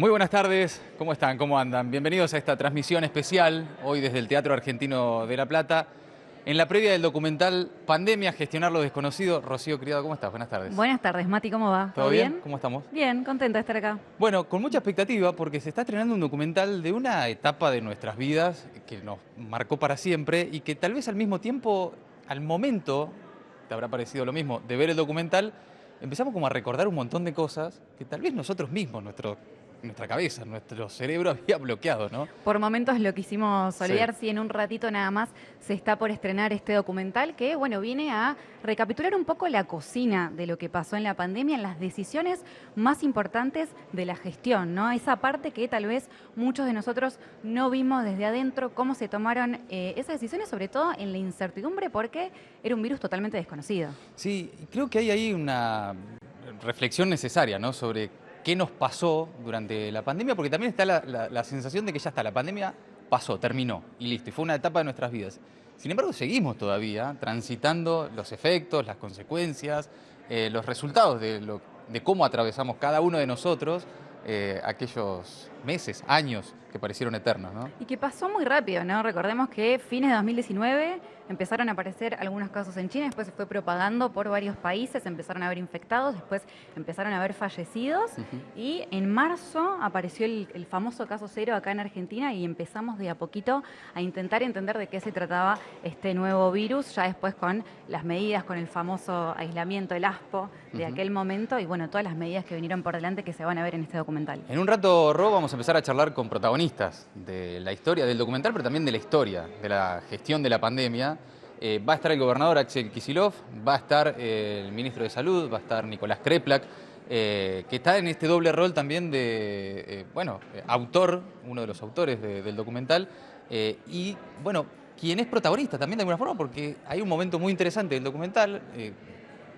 Muy buenas tardes, ¿cómo están? ¿Cómo andan? Bienvenidos a esta transmisión especial, hoy desde el Teatro Argentino de La Plata. En la previa del documental Pandemia, gestionar lo desconocido. Rocío Criado, ¿cómo estás? Buenas tardes. Buenas tardes, Mati, ¿cómo va? ¿Todo bien? ¿Cómo estamos? Bien, contenta de estar acá. Bueno, con mucha expectativa porque se está estrenando un documental de una etapa de nuestras vidas que nos marcó para siempre y que tal vez al mismo tiempo, al momento, te habrá parecido lo mismo, de ver el documental, empezamos como a recordar un montón de cosas que tal vez nosotros mismos, nuestra cabeza, nuestro cerebro había bloqueado, ¿no? Por momentos lo quisimos olvidar, Sí. sí, en un ratito nada más se está por estrenar este documental que, bueno, viene a recapitular un poco la cocina de lo que pasó en la pandemia, en las decisiones más importantes de la gestión, ¿no? Esa parte que tal vez muchos de nosotros no vimos desde adentro, cómo se tomaron esas decisiones, sobre todo en la incertidumbre, porque era un virus totalmente desconocido. Sí, creo que hay ahí una reflexión necesaria, ¿no? Sobre qué nos pasó durante la pandemia, porque también está la sensación de que ya está, la pandemia pasó, terminó y listo, y fue una etapa de nuestras vidas. Sin embargo, seguimos todavía transitando los efectos, las consecuencias, los resultados de cómo atravesamos cada uno de nosotros aquellos meses, años que parecieron eternos, ¿no? Y que pasó muy rápido, ¿no? Recordemos que fines de 2019 empezaron a aparecer algunos casos en China, después se fue propagando por varios países, empezaron a haber infectados, después empezaron a haber fallecidos y en marzo apareció el famoso caso cero acá en Argentina y empezamos de a poquito a intentar entender de qué se trataba este nuevo virus, ya después con las medidas, con el famoso aislamiento, el ASPO de aquel momento y bueno, todas las medidas que vinieron por delante que se van a ver en este documental. En un rato, Ro, vamos a empezar a charlar con protagonistas de la historia del documental, pero también de la historia, de la gestión de la pandemia. Va a estar el gobernador Axel Kicillof, va a estar el ministro de Salud, va a estar Nicolás Kreplak, que está en este doble rol también de, autor, uno de los autores del documental, y, bueno, quien es protagonista también de alguna forma, porque hay un momento muy interesante del documental,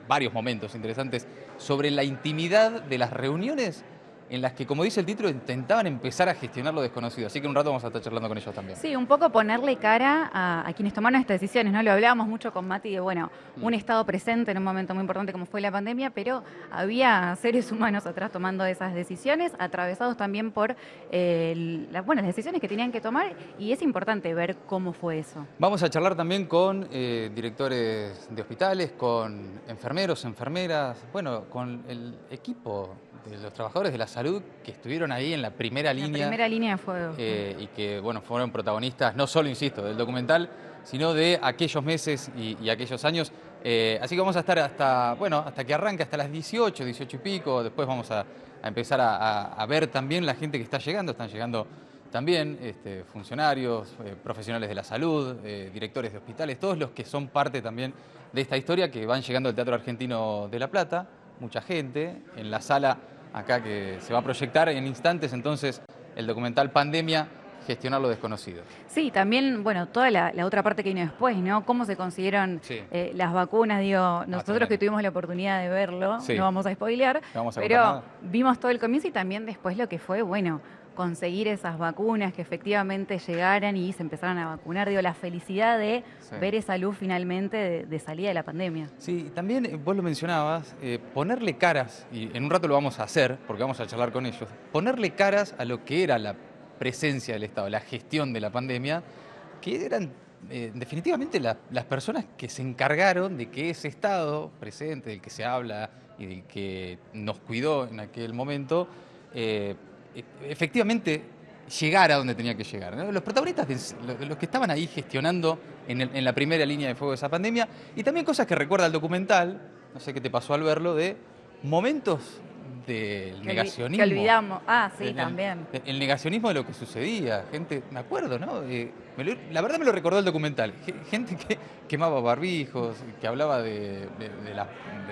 varios momentos interesantes, sobre la intimidad de las reuniones en las que, como dice el título, intentaban empezar a gestionar lo desconocido. Así que en un rato vamos a estar charlando con ellos también. Sí, un poco ponerle cara a quienes tomaron estas decisiones, ¿no? Lo hablábamos mucho con Mati de, bueno, un estado presente en un momento muy importante como fue la pandemia, pero había seres humanos atrás tomando esas decisiones, atravesados también por las decisiones que tenían que tomar, y es importante ver cómo fue eso. Vamos a charlar también con directores de hospitales, con enfermeros, enfermeras, bueno, con el equipo de los trabajadores de la salud que estuvieron ahí en la primera línea. La primera línea de fuego. Y que, bueno, fueron protagonistas, no solo, insisto, del documental, sino de aquellos meses y aquellos años. Así que vamos a estar hasta que arranque, hasta las 18, 18 y pico. Después vamos a empezar a ver también la gente que está llegando. Están llegando también funcionarios, profesionales de la salud, directores de hospitales, todos los que son parte también de esta historia que van llegando al Teatro Argentino de La Plata. Mucha gente en la sala acá que se va a proyectar en instantes, entonces, el documental Pandemia, gestionar lo desconocido. Sí, también, bueno, toda la otra parte que vino después, ¿no? Cómo se consiguieron las vacunas, digo, nosotros que tuvimos la oportunidad de verlo, no vamos a spoilear, pero vimos todo el comienzo y también después lo que fue, bueno, conseguir esas vacunas que efectivamente llegaran y se empezaron a vacunar. Digo, la felicidad de ver esa luz finalmente de salida de la pandemia. Sí, también vos lo mencionabas, ponerle caras, y en un rato lo vamos a hacer, porque vamos a charlar con ellos, ponerle caras a lo que era la presencia del Estado, la gestión de la pandemia, que eran definitivamente las personas que se encargaron de que ese Estado presente, del que se habla y del que nos cuidó en aquel momento, efectivamente llegar a donde tenía que llegar, ¿no? Los protagonistas, los que estaban ahí gestionando en la primera línea de fuego de esa pandemia, y también cosas que recuerda el documental, no sé qué te pasó al verlo, de momentos del negacionismo. Que olvidamos. Ah, sí, también. El negacionismo de lo que sucedía. Gente, me acuerdo, ¿no? La verdad me lo recordó el documental. Gente que quemaba barbijos, que hablaba de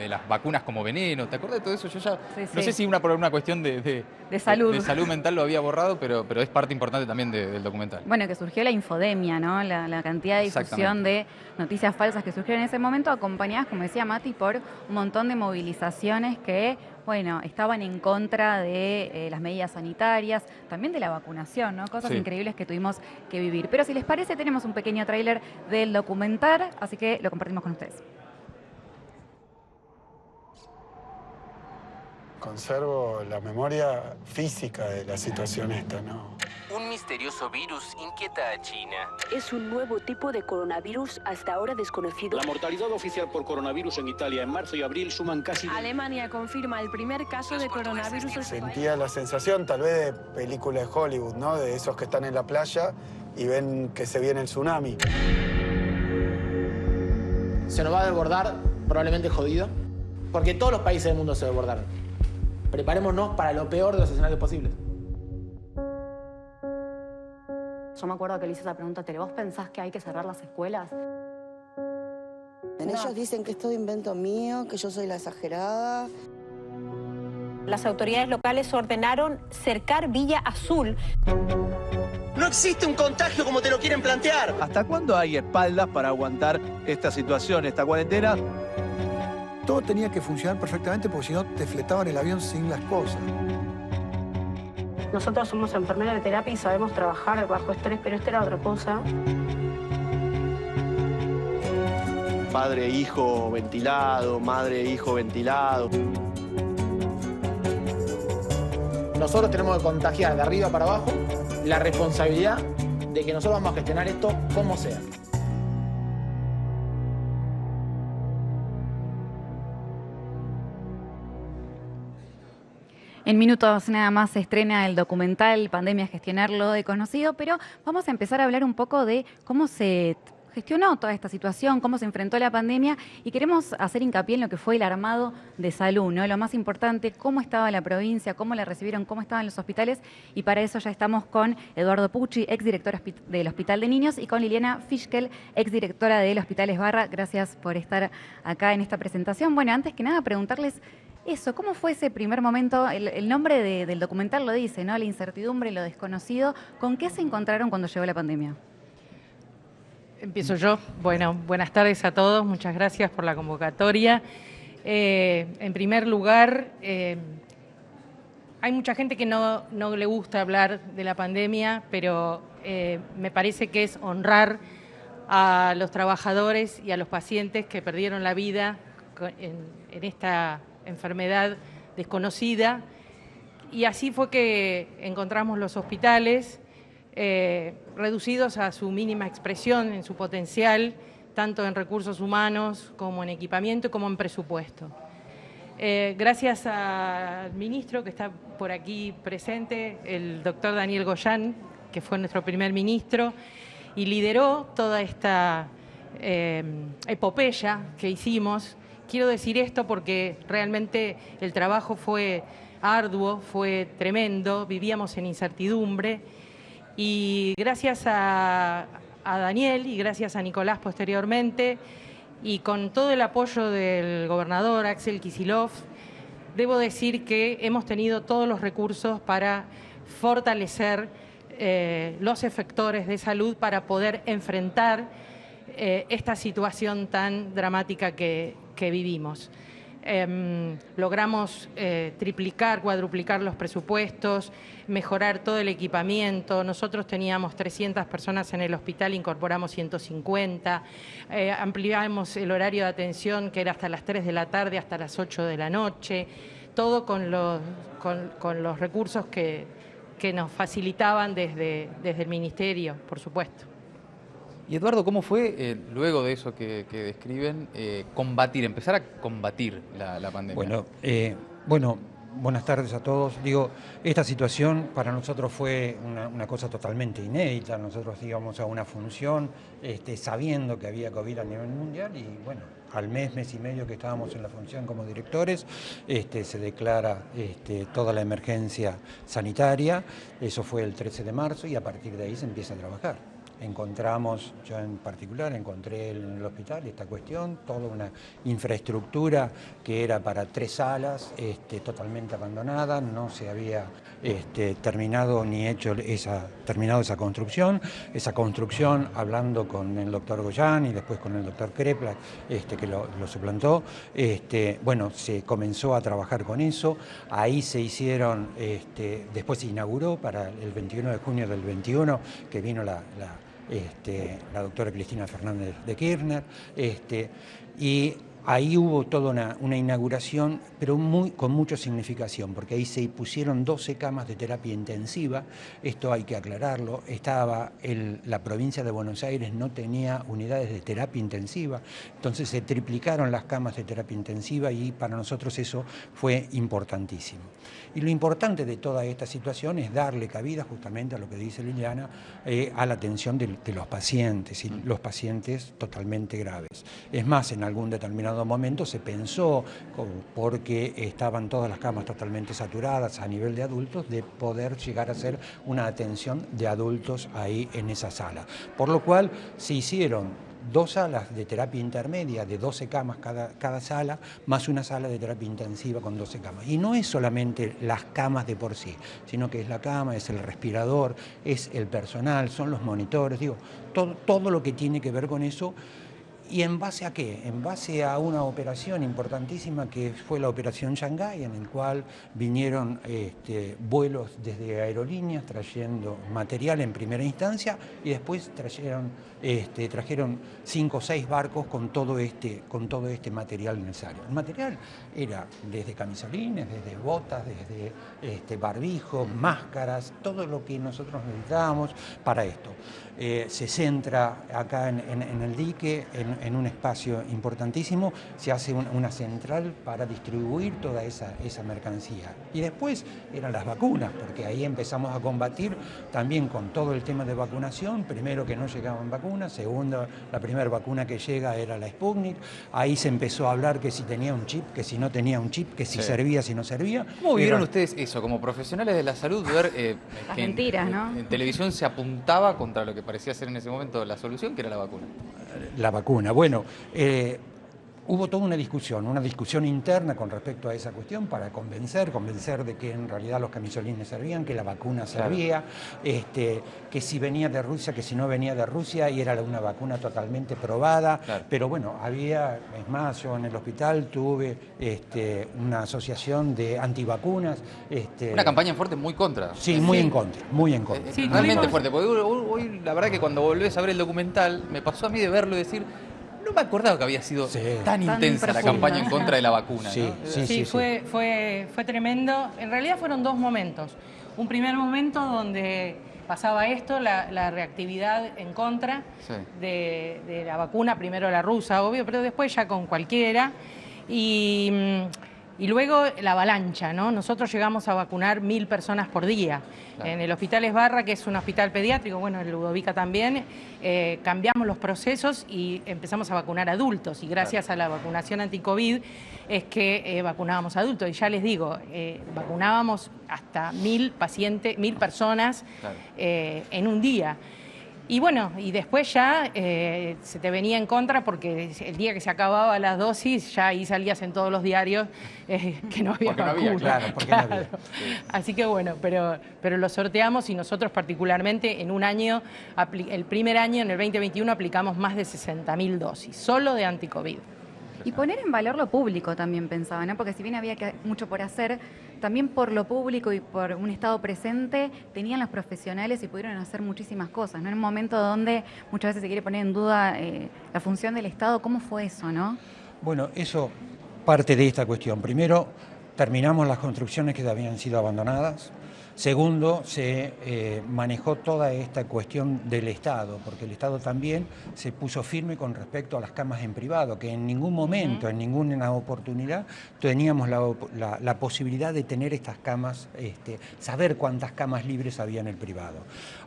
las vacunas como veneno. ¿Te acuerdas de todo eso? Yo ya no sé si por una cuestión de salud. De salud mental lo había borrado, pero es parte importante también del documental. Bueno, que surgió la infodemia, ¿no? La cantidad de difusión de noticias falsas que surgieron en ese momento, acompañadas, como decía Mati, por un montón de movilizaciones que, bueno, estaban en contra de las medidas sanitarias, también de la vacunación, ¿no? Cosas increíbles que tuvimos que vivir. Pero si les parece, tenemos un pequeño tráiler del documental, así que lo compartimos con ustedes. conservo la memoria física de la situación esta, ¿no? Un misterioso virus inquieta a China. Es un nuevo tipo de coronavirus hasta ahora desconocido. La mortalidad oficial por coronavirus en Italia en marzo y abril suman casi... Alemania confirma el primer caso de coronavirus en su país. Sentía la sensación, tal vez, de película de Hollywood, ¿no? De esos que están en la playa y ven que se viene el tsunami. Se nos va a desbordar, probablemente jodido, porque todos los países del mundo se desbordaron. Preparémonos para lo peor de los escenarios posibles. Yo me acuerdo que le hice esa pregunta, ¿vos pensás que hay que cerrar las escuelas? Ellos dicen que es todo invento mío, que yo soy la exagerada. Las autoridades locales ordenaron cercar Villa Azul. No existe un contagio como te lo quieren plantear. ¿Hasta cuándo hay espaldas para aguantar esta situación, esta cuarentena? Todo tenía que funcionar perfectamente porque si no te fletaban el avión sin las cosas. Nosotros somos enfermeras de terapia y sabemos trabajar bajo estrés, pero esto era otra cosa. Padre, hijo ventilado, madre, hijo ventilado. Nosotros tenemos que contagiar de arriba para abajo la responsabilidad de que nosotros vamos a gestionar esto como sea. En minutos nada más se estrena el documental Pandemia, gestionar lo desconocido, pero vamos a empezar a hablar un poco de cómo se gestionó toda esta situación, cómo se enfrentó la pandemia y queremos hacer hincapié en lo que fue el armado de salud, ¿no? Lo más importante, cómo estaba la provincia, cómo la recibieron, cómo estaban los hospitales y para eso ya estamos con Eduardo Pucci, exdirector del Hospital de Niños y con Liliana Fischkel, exdirectora del Hospital Esbarra. Gracias por estar acá en esta presentación. Bueno, antes que nada preguntarles eso, ¿cómo fue ese primer momento? El nombre del documental lo dice, ¿no? La incertidumbre, lo desconocido. ¿Con qué se encontraron cuando llegó la pandemia? Empiezo yo. Bueno, buenas tardes a todos. Muchas gracias por la convocatoria. En primer lugar, hay mucha gente que no le gusta hablar de la pandemia, pero me parece que es honrar a los trabajadores y a los pacientes que perdieron la vida en esta enfermedad desconocida, y así fue que encontramos los hospitales reducidos a su mínima expresión en su potencial, tanto en recursos humanos como en equipamiento como en presupuesto. Gracias al ministro que está por aquí presente, el doctor Daniel Goyan, que fue nuestro primer ministro, y lideró toda esta epopeya que hicimos. Quiero decir esto porque realmente el trabajo fue arduo, fue tremendo, vivíamos en incertidumbre y gracias a Daniel y gracias a Nicolás posteriormente y con todo el apoyo del gobernador Axel Kicillof, debo decir que hemos tenido todos los recursos para fortalecer los efectores de salud para poder enfrentar esta situación tan dramática que vivimos. Logramos triplicar, cuadruplicar los presupuestos, mejorar todo el equipamiento. Nosotros teníamos 300 personas en el hospital, incorporamos 150. Ampliamos el horario de atención, que era hasta las 3 de la tarde, hasta las 8 de la noche. Todo con los recursos que nos facilitaban desde el Ministerio, por supuesto. Y Eduardo, ¿cómo fue, luego de eso que describen, empezar a combatir la pandemia? Bueno, buenas tardes a todos. Digo, esta situación para nosotros fue una cosa totalmente inédita. Nosotros íbamos a una función sabiendo que había COVID a nivel mundial y bueno, al mes y medio que estábamos en la función como directores, se declara toda la emergencia sanitaria. Eso fue el 13 de marzo y a partir de ahí se empieza a trabajar. Yo en particular encontré en el hospital esta cuestión, toda una infraestructura que era para 3 salas, totalmente abandonada, no se había terminado ni terminado esa construcción. Esa construcción, hablando con el doctor Goyan y después con el doctor Krepla, que lo suplantó, bueno, se comenzó a trabajar con eso, ahí se hicieron, después se inauguró para el 21 de junio del 21, que vino la doctora Cristina Fernández de Kirchner, y Ahí hubo toda una inauguración, pero con mucha significación, porque ahí se pusieron 12 camas de terapia intensiva. Esto hay que aclararlo. La provincia de Buenos Aires no tenía unidades de terapia intensiva, entonces se triplicaron las camas de terapia intensiva y para nosotros eso fue importantísimo. Y lo importante de toda esta situación es darle cabida justamente a lo que dice Liliana, a la atención de los pacientes, y los pacientes totalmente graves. Es más, en algún determinado momento se pensó, porque estaban todas las camas totalmente saturadas a nivel de adultos, de poder llegar a hacer una atención de adultos ahí en esa sala. Por lo cual se hicieron 2 salas de terapia intermedia de 12 camas cada sala, más una sala de terapia intensiva con 12 camas. Y no es solamente las camas de por sí, sino que es la cama, es el respirador, es el personal, son los monitores, digo, todo lo que tiene que ver con eso. ¿Y en base a qué? En base a una operación importantísima que fue la operación Shanghái, en el cual vinieron vuelos desde aerolíneas trayendo material en primera instancia y después trajeron 5 o 6 barcos con todo este material necesario. El material era desde camisolines, desde botas, desde barbijos, máscaras, todo lo que nosotros necesitábamos para esto. Se centra acá en el dique, en un espacio importantísimo, se hace una central para distribuir toda esa mercancía. Y después eran las vacunas, porque ahí empezamos a combatir también con todo el tema de vacunación. Primero, que no llegaban vacunas; segundo, la primera vacuna que llega era la Sputnik. Ahí se empezó a hablar que si tenía un chip, que si no tenía un chip, que si servía, si no servía. ¿Cómo vieron ustedes eso, como profesionales de la salud, ver Las que mentiras, ¿no? en televisión se apuntaba contra lo que parecía ser en ese momento la solución, que era la vacuna? La vacuna. Bueno, hubo toda una discusión interna con respecto a esa cuestión para convencer de que en realidad los camisolines servían, que la vacuna servía, que si venía de Rusia, que si no venía de Rusia, y era una vacuna totalmente probada. Claro. Pero bueno, es más, yo en el hospital tuve una asociación de antivacunas. Una campaña fuerte muy contra. Sí, muy en contra, muy en contra. Sí, realmente fuerte, porque hoy la verdad que cuando volvés a ver el documental, me pasó a mí de verlo y decir, no me acordaba que había sido tan intensa la campaña en contra de la vacuna. Sí, ¿no? sí, fue tremendo. En realidad fueron 2 momentos. Un primer momento donde pasaba esto, la reactividad en contra de la vacuna, primero la rusa, obvio, pero después ya con cualquiera. Y luego la avalancha, ¿no? Nosotros llegamos a vacunar 1000 personas por día. Claro. En el Hospital Esbarra, que es un hospital pediátrico, bueno, en Ludovica también, cambiamos los procesos y empezamos a vacunar adultos. Y gracias a la vacunación anti-COVID es que vacunábamos adultos. Y ya les digo, vacunábamos hasta 1000 personas en un día. Y bueno, y después ya se te venía en contra porque el día que se acababa las dosis, ya ahí salías en todos los diarios que no había vacuna. No había. Así que bueno, pero lo sorteamos y nosotros particularmente en un año, el primer año, en el 2021, aplicamos más de 60.000 dosis, solo de anti-COVID. Y poner en valor lo público también pensaba, ¿no? Porque si bien había mucho por hacer, también por lo público y por un Estado presente, tenían los profesionales y pudieron hacer muchísimas cosas, ¿no? En un momento donde muchas veces se quiere poner en duda la función del Estado, ¿cómo fue eso, no? Bueno, eso parte de esta cuestión. Primero, terminamos las construcciones que habían sido abandonadas. Segundo, se manejó toda esta cuestión del Estado, porque el Estado también se puso firme con respecto a las camas en privado, que en ningún momento, en ninguna oportunidad, teníamos la posibilidad de tener estas camas, saber cuántas camas libres había en el privado.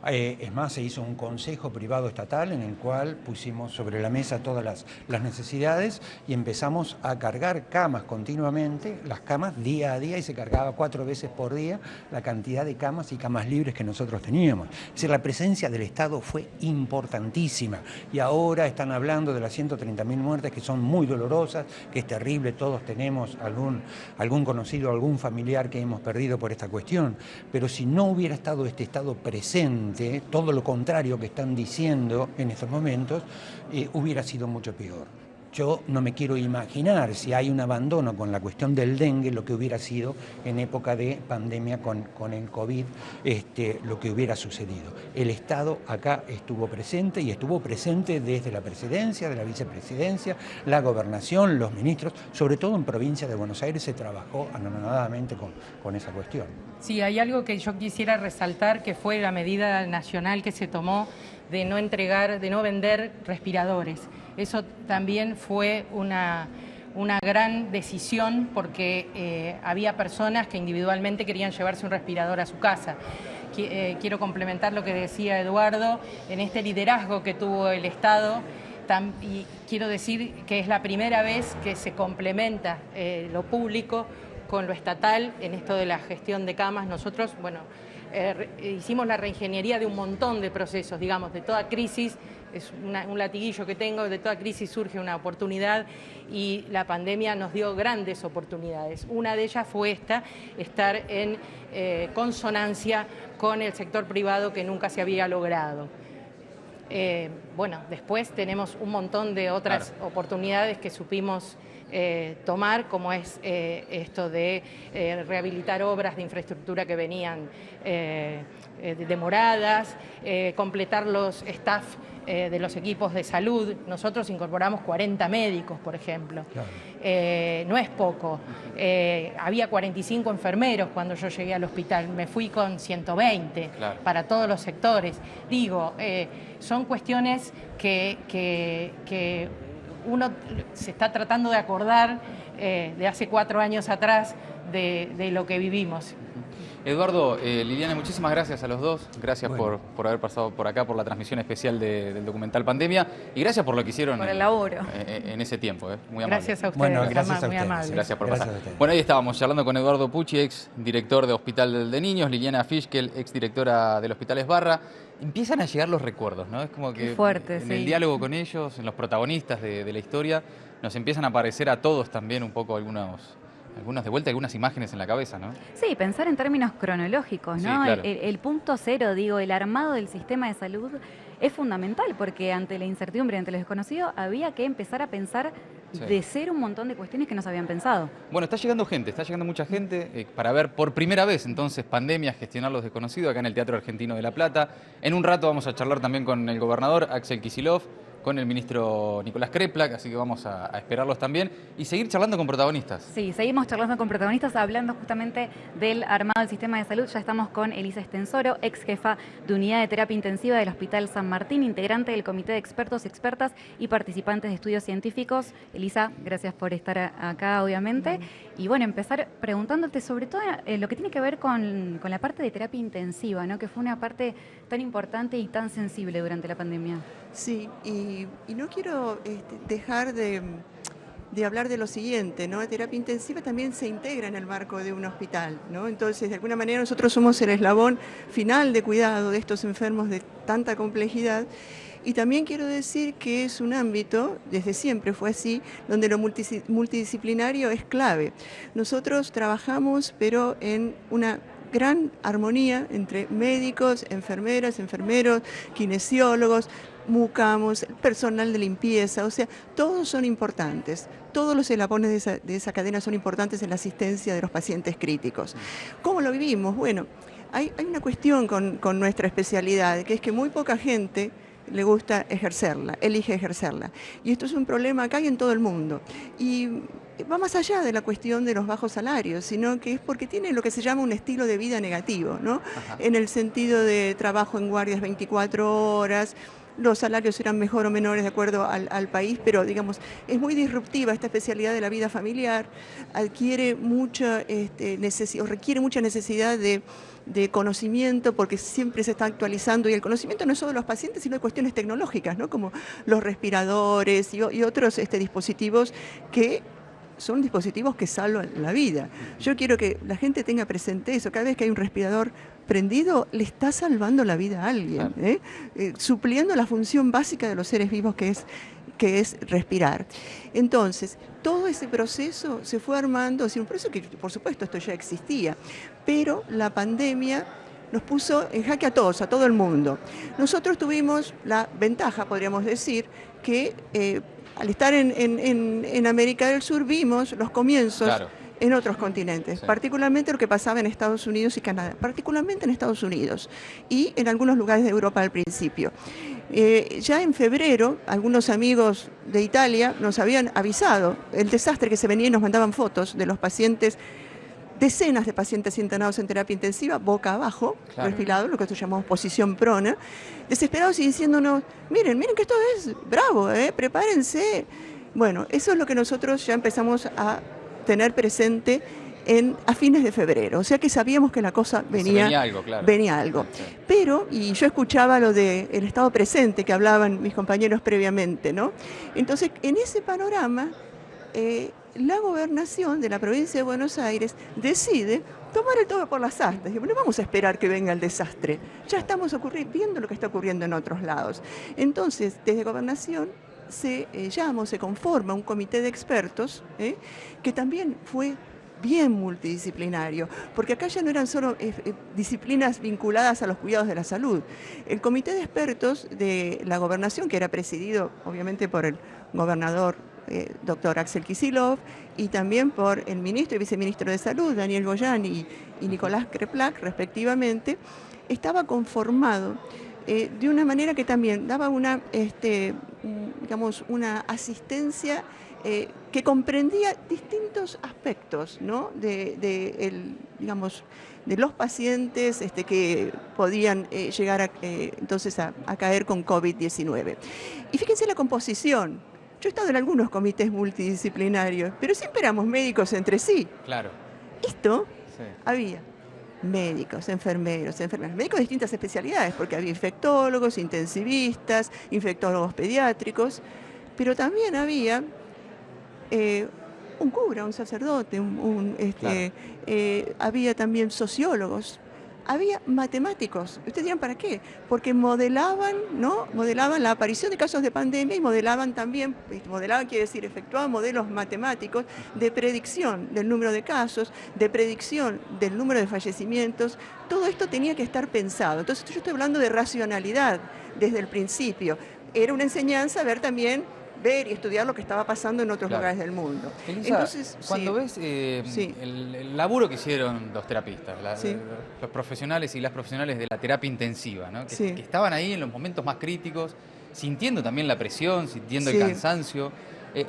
Es más, se hizo un consejo privado estatal en el cual pusimos sobre la mesa todas las necesidades y empezamos a cargar camas continuamente, las camas día a día, y se cargaba 4 veces por día la cantidad de camas y camas libres que nosotros teníamos. Es decir, la presencia del Estado fue importantísima y ahora están hablando de las 130.000 muertes, que son muy dolorosas, que es terrible, todos tenemos algún conocido, algún familiar que hemos perdido por esta cuestión, pero si no hubiera estado este Estado presente, todo lo contrario que están diciendo en estos momentos, hubiera sido mucho peor. Yo no me quiero imaginar si hay un abandono con la cuestión del dengue, lo que hubiera sido en época de pandemia con el COVID, lo que hubiera sucedido. El Estado acá estuvo presente y estuvo presente desde la presidencia, de la vicepresidencia, la gobernación, los ministros, sobre todo en provincia de Buenos Aires se trabajó anonadamente con esa cuestión. Sí, hay algo que yo quisiera resaltar, que fue la medida nacional que se tomó de no entregar, de no vender respiradores. Eso también fue una gran decisión porque había personas que individualmente querían llevarse un respirador a su casa. Quiero complementar lo que decía Eduardo en este liderazgo que tuvo el Estado. Y quiero decir que es la primera vez que se complementa lo público con lo estatal en esto de la gestión de camas. Nosotros, bueno, hicimos la reingeniería de un montón de procesos, digamos, de toda crisis, es un latiguillo que tengo, de toda crisis surge una oportunidad y la pandemia nos dio grandes oportunidades. Una de ellas fue estar en consonancia con el sector privado que nunca se había logrado. Bueno, después tenemos un montón de otras oportunidades que supimos tomar, como es esto de rehabilitar obras de infraestructura que venían demoradas, completar los staff de los equipos de salud. Nosotros incorporamos 40 médicos, por ejemplo. Claro. No es poco. Había 45 enfermeros cuando yo llegué al hospital. Me fui con 120 para todos los sectores. Digo, son cuestiones que uno se está tratando de acordar de hace 4 años atrás de lo que vivimos. Eduardo, Liliana, muchísimas gracias a los dos. Gracias por haber pasado por acá, por la transmisión especial del documental Pandemia. Y gracias por lo que hicieron por el laboro. En ese tiempo. Muy amable. Gracias a ustedes. Bueno, gracias a ustedes. Muy amable. Gracias por pasar. Bueno, ahí estábamos charlando con Eduardo Pucci, ex director de Hospital de Niños, Liliana Fischkel, ex directora del Hospital Esbarra. Empiezan a llegar los recuerdos, ¿no? Es como que fuerte, en el diálogo con ellos, en los protagonistas de la historia, nos empiezan a aparecer a todos también un poco algunas de vuelta, algunas imágenes en la cabeza, ¿no? Sí, pensar en términos cronológicos, ¿no? Sí, claro. El punto cero, digo, el armado del sistema de salud es fundamental porque ante la incertidumbre, ante lo desconocido, había que empezar a pensar de cero un montón de cuestiones que no se habían pensado. Bueno, está llegando mucha gente para ver por primera vez entonces Pandemia, gestionar los desconocidos acá en el Teatro Argentino de La Plata. En un rato vamos a charlar también con el gobernador Axel Kicillof, con el ministro Nicolás Kreplak, así que vamos a esperarlos también y seguir charlando con protagonistas. Sí, seguimos charlando con protagonistas, hablando justamente del armado del sistema de salud. Ya estamos con Elisa Estensoro, ex jefa de unidad de terapia intensiva del Hospital San Martín, integrante del comité de expertos y expertas y participantes de estudios científicos. Elisa, gracias por estar acá, obviamente. Y bueno, empezar preguntándote sobre todo lo que tiene que ver con la parte de terapia intensiva, ¿no? Que fue una parte tan importante y tan sensible durante la pandemia. Sí, y no quiero dejar de hablar de lo siguiente, ¿no? La terapia intensiva también se integra en el marco de un hospital, ¿no? Entonces, de alguna manera nosotros somos el eslabón final de cuidado de estos enfermos de tanta complejidad. Y también quiero decir que es un ámbito, desde siempre fue así, donde lo multidisciplinario es clave. Nosotros trabajamos, pero en una gran armonía entre médicos, enfermeras, enfermeros, kinesiólogos, mucamos, personal de limpieza, o sea, todos son importantes. Todos los eslabones de esa cadena son importantes en la asistencia de los pacientes críticos. ¿Cómo lo vivimos? Bueno, hay una cuestión con nuestra especialidad, que es que muy poca gente le gusta ejercerla, elige ejercerla. Y esto es un problema acá y en todo el mundo. Y va más allá de la cuestión de los bajos salarios, sino que es porque tiene lo que se llama un estilo de vida negativo, ¿no? En el sentido de trabajo en guardias 24 horas, los salarios serán mejor o menores de acuerdo al país, pero digamos, es muy disruptiva esta especialidad de la vida familiar, adquiere mucha requiere mucha necesidad de conocimiento porque siempre se está actualizando y el conocimiento no es solo de los pacientes, sino de cuestiones tecnológicas, ¿no? Como los respiradores y otros dispositivos que son dispositivos que salvan la vida. Yo quiero que la gente tenga presente eso. Cada vez que hay un respirador prendido, le está salvando la vida a alguien, supliendo la función básica de los seres vivos que es respirar. Entonces, todo ese proceso se fue armando, es un proceso que, por supuesto, esto ya existía, pero la pandemia nos puso en jaque a todos, a todo el mundo. Nosotros tuvimos la ventaja, podríamos decir, que al estar en América del Sur vimos los comienzos en otros continentes, particularmente lo que pasaba en Estados Unidos y Canadá, particularmente en Estados Unidos y en algunos lugares de Europa al principio. Ya en febrero, algunos amigos de Italia nos habían avisado el desastre que se venía y nos mandaban fotos de los pacientes, decenas de pacientes internados en terapia intensiva, boca abajo, respirado, lo que nosotros llamamos posición prona, desesperados y diciéndonos, miren que esto es bravo, prepárense. Bueno, eso es lo que nosotros ya empezamos a tener presente a fines de febrero, o sea que sabíamos que la cosa venía algo, venía algo. Pero, y yo escuchaba lo del estado presente que hablaban mis compañeros previamente, ¿no? Entonces, en ese panorama, la gobernación de la provincia de Buenos Aires decide tomar el toro por las astas. No vamos a esperar que venga el desastre, ya estamos viendo lo que está ocurriendo en otros lados. Entonces, desde gobernación se conforma un comité de expertos, que también fue bien multidisciplinario, porque acá ya no eran solo disciplinas vinculadas a los cuidados de la salud. El comité de expertos de la gobernación, que era presidido obviamente por el gobernador doctor Axel Kicillof y también por el ministro y viceministro de Salud, Daniel Goyan y Nicolás Kreplak, respectivamente, estaba conformado de una manera que también daba una asistencia que comprendía distintos aspectos, ¿no? de los pacientes que podían llegar entonces a caer con COVID-19. Y fíjense la composición. Yo he estado en algunos comités multidisciplinarios, pero siempre éramos médicos entre sí. Claro. Había médicos, enfermeros, médicos de distintas especialidades, porque había infectólogos, intensivistas, infectólogos pediátricos, pero también había un cura, un sacerdote, había también sociólogos, había matemáticos. Ustedes dirán, ¿para qué? Porque modelaban la aparición de casos de pandemia y modelaban quiere decir, efectuaban modelos matemáticos de predicción del número de casos, de predicción del número de fallecimientos. Todo esto tenía que estar pensado. Entonces yo estoy hablando de racionalidad desde el principio. Era una enseñanza ver y estudiar lo que estaba pasando en otros lugares del mundo. Elisa, entonces, cuando ves el laburo que hicieron los terapistas, los profesionales y las profesionales de la terapia intensiva, ¿no? que estaban ahí en los momentos más críticos, sintiendo también la presión, sintiendo el cansancio.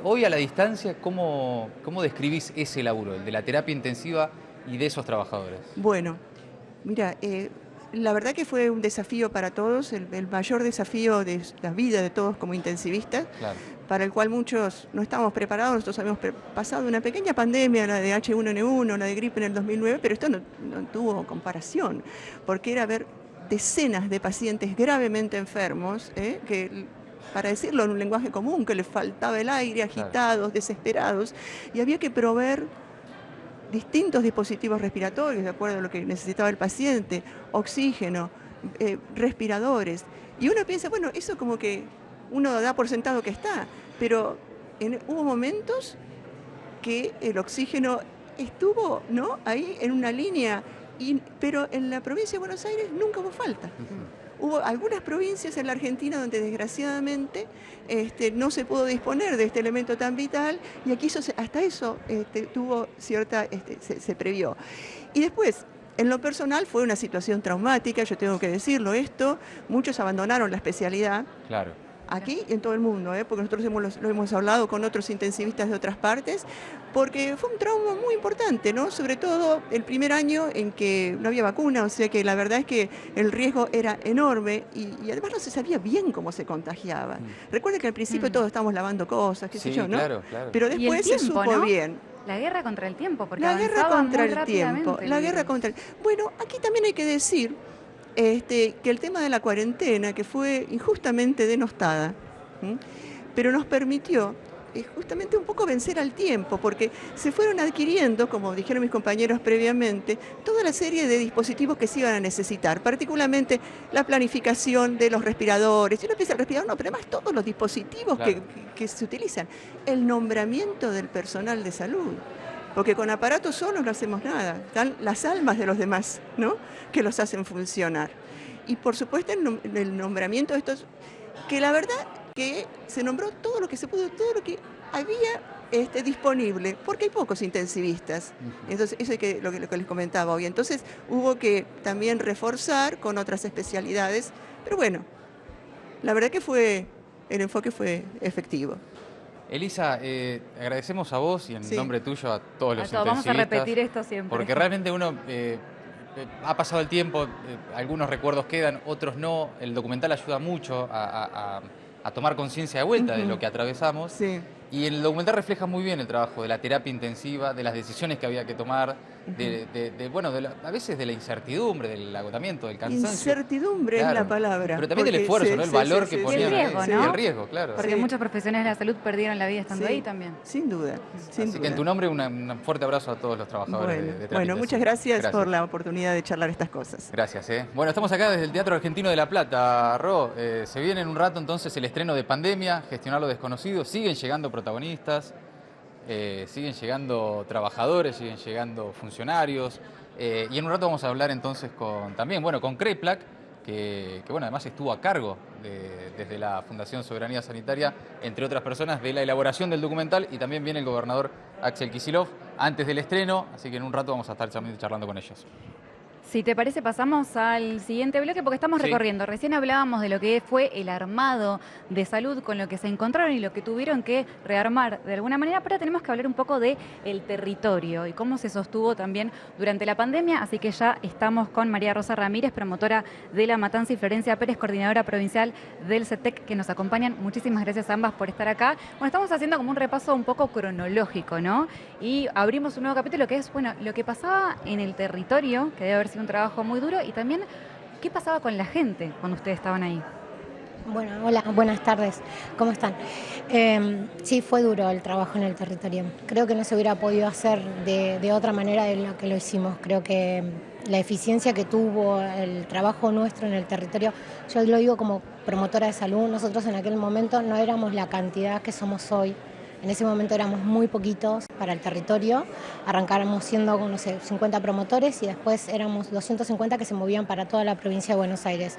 Hoy a la distancia, ¿cómo describís ese laburo, el de la terapia intensiva y de esos trabajadores? Bueno, mira, la verdad que fue un desafío para todos, el mayor desafío de la vida de todos como intensivistas, para el cual muchos no estábamos preparados. Nosotros habíamos pasado una pequeña pandemia, la de H1N1, la de gripe en el 2009, pero esto no tuvo comparación, porque era ver decenas de pacientes gravemente enfermos, que, para decirlo en un lenguaje común, que les faltaba el aire, agitados, desesperados, y había que proveer distintos dispositivos respiratorios de acuerdo a lo que necesitaba el paciente, oxígeno, respiradores. Y uno piensa, bueno, eso como que uno da por sentado que está, pero hubo momentos que el oxígeno estuvo, ¿no?, ahí en una línea, pero en la provincia de Buenos Aires nunca hubo falta. Hubo algunas provincias en la Argentina donde desgraciadamente no se pudo disponer de este elemento tan vital, y aquí hasta eso tuvo cierta, se previó. Y después, en lo personal fue una situación traumática, yo tengo que decirlo esto, muchos abandonaron la especialidad. Aquí y en todo el mundo, porque nosotros lo hemos hablado con otros intensivistas de otras partes, porque fue un trauma muy importante, ¿no? Sobre todo el primer año en que no había vacuna, o sea que la verdad es que el riesgo era enorme y además no se sabía bien cómo se contagiaba. Recuerden que al principio todos estábamos lavando cosas, qué sé yo, ¿no? Claro. Pero después se supo bien. La guerra contra el tiempo, porque la guerra contra el tiempo, Bueno, aquí también hay que decir que el tema de la cuarentena, que fue injustamente denostada, pero nos permitió justamente un poco vencer al tiempo, porque se fueron adquiriendo, como dijeron mis compañeros previamente, toda la serie de dispositivos que se iban a necesitar, particularmente la planificación de los respiradores. Si uno piensa el respirador, no, pero además todos los dispositivos que se utilizan, el nombramiento del personal de salud. Porque con aparatos solos no hacemos nada, están las almas de los demás, ¿no?, que los hacen funcionar. Y por supuesto el nombramiento de estos, que la verdad que se nombró todo lo que se pudo, todo lo que había disponible, porque hay pocos intensivistas. Entonces, eso es lo que les comentaba hoy. Entonces, hubo que también reforzar con otras especialidades, pero bueno, la verdad que el enfoque fue efectivo. Elisa, agradecemos a vos y en nombre tuyo a todos los intensivistas. Vamos a repetir esto siempre. Porque realmente uno ha pasado el tiempo, algunos recuerdos quedan, otros no. El documental ayuda mucho a tomar conciencia de vuelta de lo que atravesamos. Sí. Y el documental refleja muy bien el trabajo de la terapia intensiva, de las decisiones que había que tomar, a veces de la incertidumbre, del agotamiento, del cansancio. Incertidumbre es la palabra. Pero también del esfuerzo, ¿no? El valor que ponían. Y el riesgo, ¿no? Y el riesgo, claro. Porque muchos profesionales de la salud perdieron la vida estando ahí también. Sin duda. Así que en tu nombre un fuerte abrazo a todos los trabajadores de terapia intensiva. Muchas gracias por la oportunidad de charlar estas cosas. Gracias. Bueno, estamos acá desde el Teatro Argentino de La Plata, Ro. Se viene en un rato entonces el estreno de Pandemia, Gestionar lo desconocido. Siguen llegando protagonistas. Siguen llegando trabajadores, siguen llegando funcionarios y en un rato vamos a hablar entonces con Kreplak, que además estuvo a cargo desde la Fundación Soberanía Sanitaria, entre otras personas, de la elaboración del documental, y también viene el gobernador Axel Kicillof antes del estreno, así que en un rato vamos a estar charlando con ellos. Si te parece, pasamos al siguiente bloque porque estamos recorriendo. Recién hablábamos de lo que fue el armado de salud con lo que se encontraron y lo que tuvieron que rearmar de alguna manera, pero tenemos que hablar un poco del territorio y cómo se sostuvo también durante la pandemia. Así que ya estamos con María Rosa Ramírez, promotora de La Matanza, y Florencia Pérez, coordinadora provincial del CETEC, que nos acompañan. Muchísimas gracias a ambas por estar acá. Bueno, estamos haciendo como un repaso un poco cronológico, ¿no? Y abrimos un nuevo capítulo que es, lo que pasaba en el territorio, que debe haber sido un trabajo muy duro, y también qué pasaba con la gente cuando ustedes estaban ahí. Bueno, hola, buenas tardes, ¿cómo están? Sí, fue duro el trabajo en el territorio. Creo que no se hubiera podido hacer de otra manera de lo que lo hicimos. Creo que la eficiencia que tuvo el trabajo nuestro en el territorio, yo lo digo como promotora de salud, nosotros en aquel momento no éramos la cantidad que somos hoy. En ese momento éramos muy poquitos para el territorio, arrancáramos siendo, 50 promotores y después éramos 250 que se movían para toda la provincia de Buenos Aires.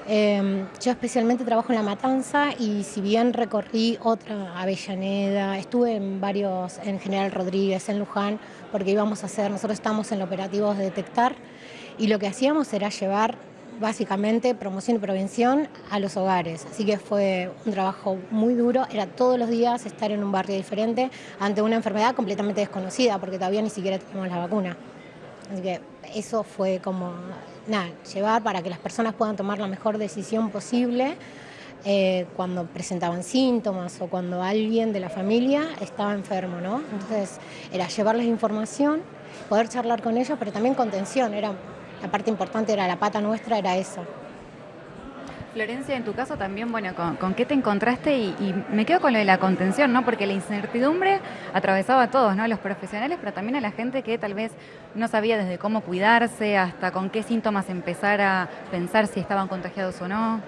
Yo especialmente trabajo en La Matanza y si bien recorrí Avellaneda, estuve en varios, en General Rodríguez, en Luján, porque nosotros estamos en el operativo de detectar y lo que hacíamos era llevar básicamente promoción y prevención a los hogares, así que fue un trabajo muy duro, era todos los días estar en un barrio diferente ante una enfermedad completamente desconocida porque todavía ni siquiera teníamos la vacuna, así que eso fue como, llevar para que las personas puedan tomar la mejor decisión posible cuando presentaban síntomas o cuando alguien de la familia estaba enfermo, ¿no? Entonces era llevarles información, poder charlar con ellos, pero también contención, la parte importante era la pata nuestra, era eso. Florencia, en tu caso también, ¿con qué te encontraste? Y me quedo con lo de la contención, ¿no? Porque la incertidumbre atravesaba a todos, ¿no? A los profesionales, pero también a la gente que tal vez no sabía desde cómo cuidarse, hasta con qué síntomas empezar a pensar si estaban contagiados o no.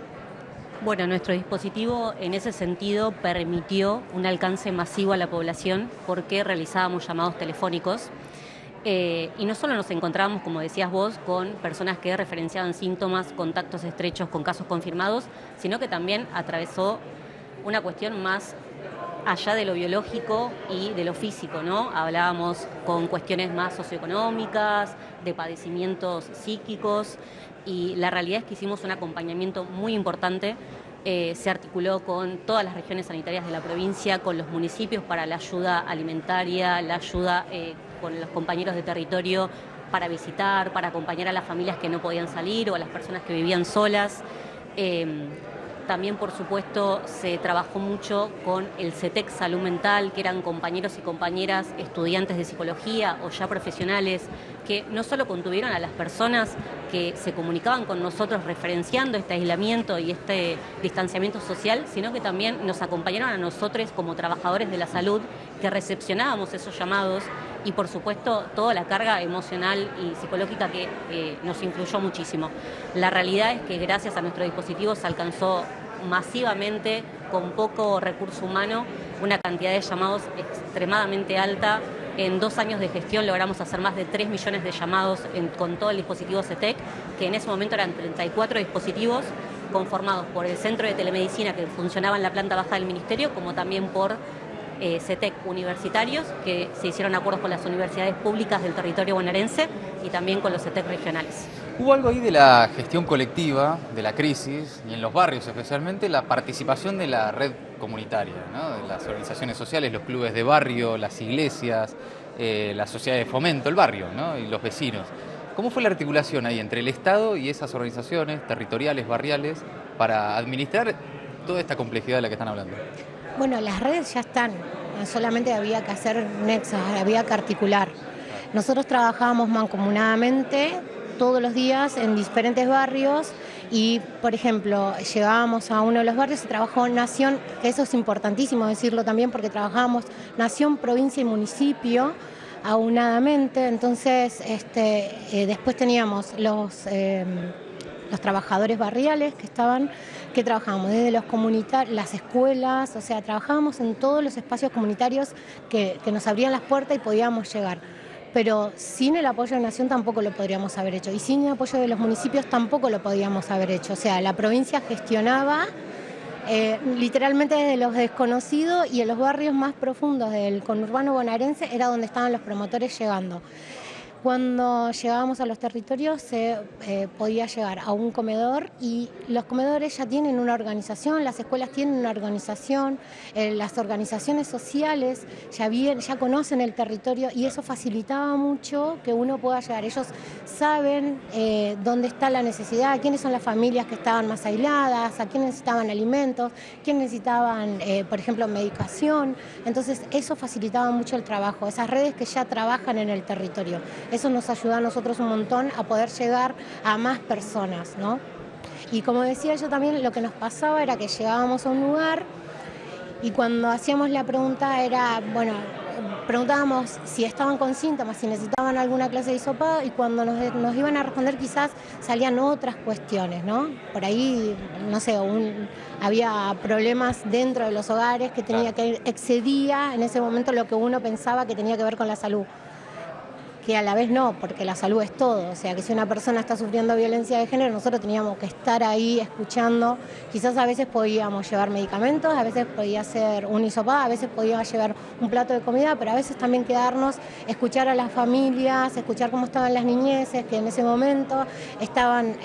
Bueno, nuestro dispositivo en ese sentido permitió un alcance masivo a la población porque realizábamos llamados telefónicos. Y no solo nos encontrábamos, como decías vos, con personas que referenciaban síntomas, contactos estrechos con casos confirmados, sino que también atravesó una cuestión más allá de lo biológico y de lo físico, ¿no? Hablábamos con cuestiones más socioeconómicas, de padecimientos psíquicos, y la realidad es que hicimos un acompañamiento muy importante. Se articuló con todas las regiones sanitarias de la provincia, con los municipios para la ayuda alimentaria, la ayuda con los compañeros de territorio para visitar, para acompañar a las familias que no podían salir o a las personas que vivían solas. También, por supuesto, se trabajó mucho con el CETEC Salud Mental, que eran compañeros y compañeras estudiantes de psicología o ya profesionales, que no solo contuvieron a las personas que se comunicaban con nosotros referenciando este aislamiento y este distanciamiento social, sino que también nos acompañaron a nosotros como trabajadores de la salud, que recepcionábamos esos llamados, y por supuesto toda la carga emocional y psicológica que nos influyó muchísimo. La realidad es que gracias a nuestro dispositivo se alcanzó masivamente, con poco recurso humano, una cantidad de llamados extremadamente alta. En 2 años de gestión logramos hacer más de 3 millones de llamados con todo el dispositivo CETEC, que en ese momento eran 34 dispositivos, conformados por el Centro de Telemedicina que funcionaba en la planta baja del Ministerio, como también por CETEC universitarios, que se hicieron acuerdos con las universidades públicas del territorio bonaerense y también con los CETEC regionales. Hubo algo ahí de la gestión colectiva, de la crisis, y en los barrios especialmente, la participación de la red comunitaria, ¿no? De las organizaciones sociales, los clubes de barrio, las iglesias, la sociedad de fomento, el barrio, ¿no? Y los vecinos. ¿Cómo fue la articulación ahí entre el Estado y esas organizaciones territoriales, barriales, para administrar toda esta complejidad de la que están hablando? Bueno, las redes ya están, solamente había que hacer nexos, había que articular. Nosotros trabajábamos mancomunadamente todos los días en diferentes barrios y, por ejemplo, llegábamos a uno de los barrios y trabajó Nación, que eso es importantísimo decirlo también porque trabajábamos Nación, provincia y municipio aunadamente. Entonces, después teníamos los trabajadores barriales que trabajábamos desde los comunitarios, las escuelas, o sea, trabajábamos en todos los espacios comunitarios que nos abrían las puertas y podíamos llegar. Pero sin el apoyo de Nación tampoco lo podríamos haber hecho. Y sin el apoyo de los municipios tampoco lo podíamos haber hecho. O sea, la provincia gestionaba literalmente desde los desconocidos y en los barrios más profundos del conurbano bonaerense era donde estaban los promotores llegando. Cuando llegábamos a los territorios se podía llegar a un comedor y los comedores ya tienen una organización, las escuelas tienen una organización, las organizaciones sociales ya conocen el territorio y eso facilitaba mucho que uno pueda llegar. Ellos saben dónde está la necesidad, quiénes son las familias que estaban más aisladas, a quiénes necesitaban alimentos, quiénes necesitaban, por ejemplo, medicación. Entonces eso facilitaba mucho el trabajo, esas redes que ya trabajan en el territorio. Eso nos ayuda a nosotros un montón a poder llegar a más personas, ¿no? Y como decía yo también, lo que nos pasaba era que llegábamos a un lugar y cuando hacíamos la pregunta era, bueno, preguntábamos si estaban con síntomas, si necesitaban alguna clase de hisopado y cuando nos iban a responder quizás salían otras cuestiones, ¿no? Por ahí, no sé, había problemas dentro de los hogares que excedía en ese momento lo que uno pensaba que tenía que ver con la salud. Que a la vez no, porque la salud es todo, o sea que si una persona está sufriendo violencia de género, nosotros teníamos que estar ahí escuchando, quizás a veces podíamos llevar medicamentos, a veces podía ser un hisopado, a veces podíamos llevar un plato de comida, pero a veces también quedarnos, escuchar a las familias, escuchar cómo estaban las niñeces, que en ese momento estaban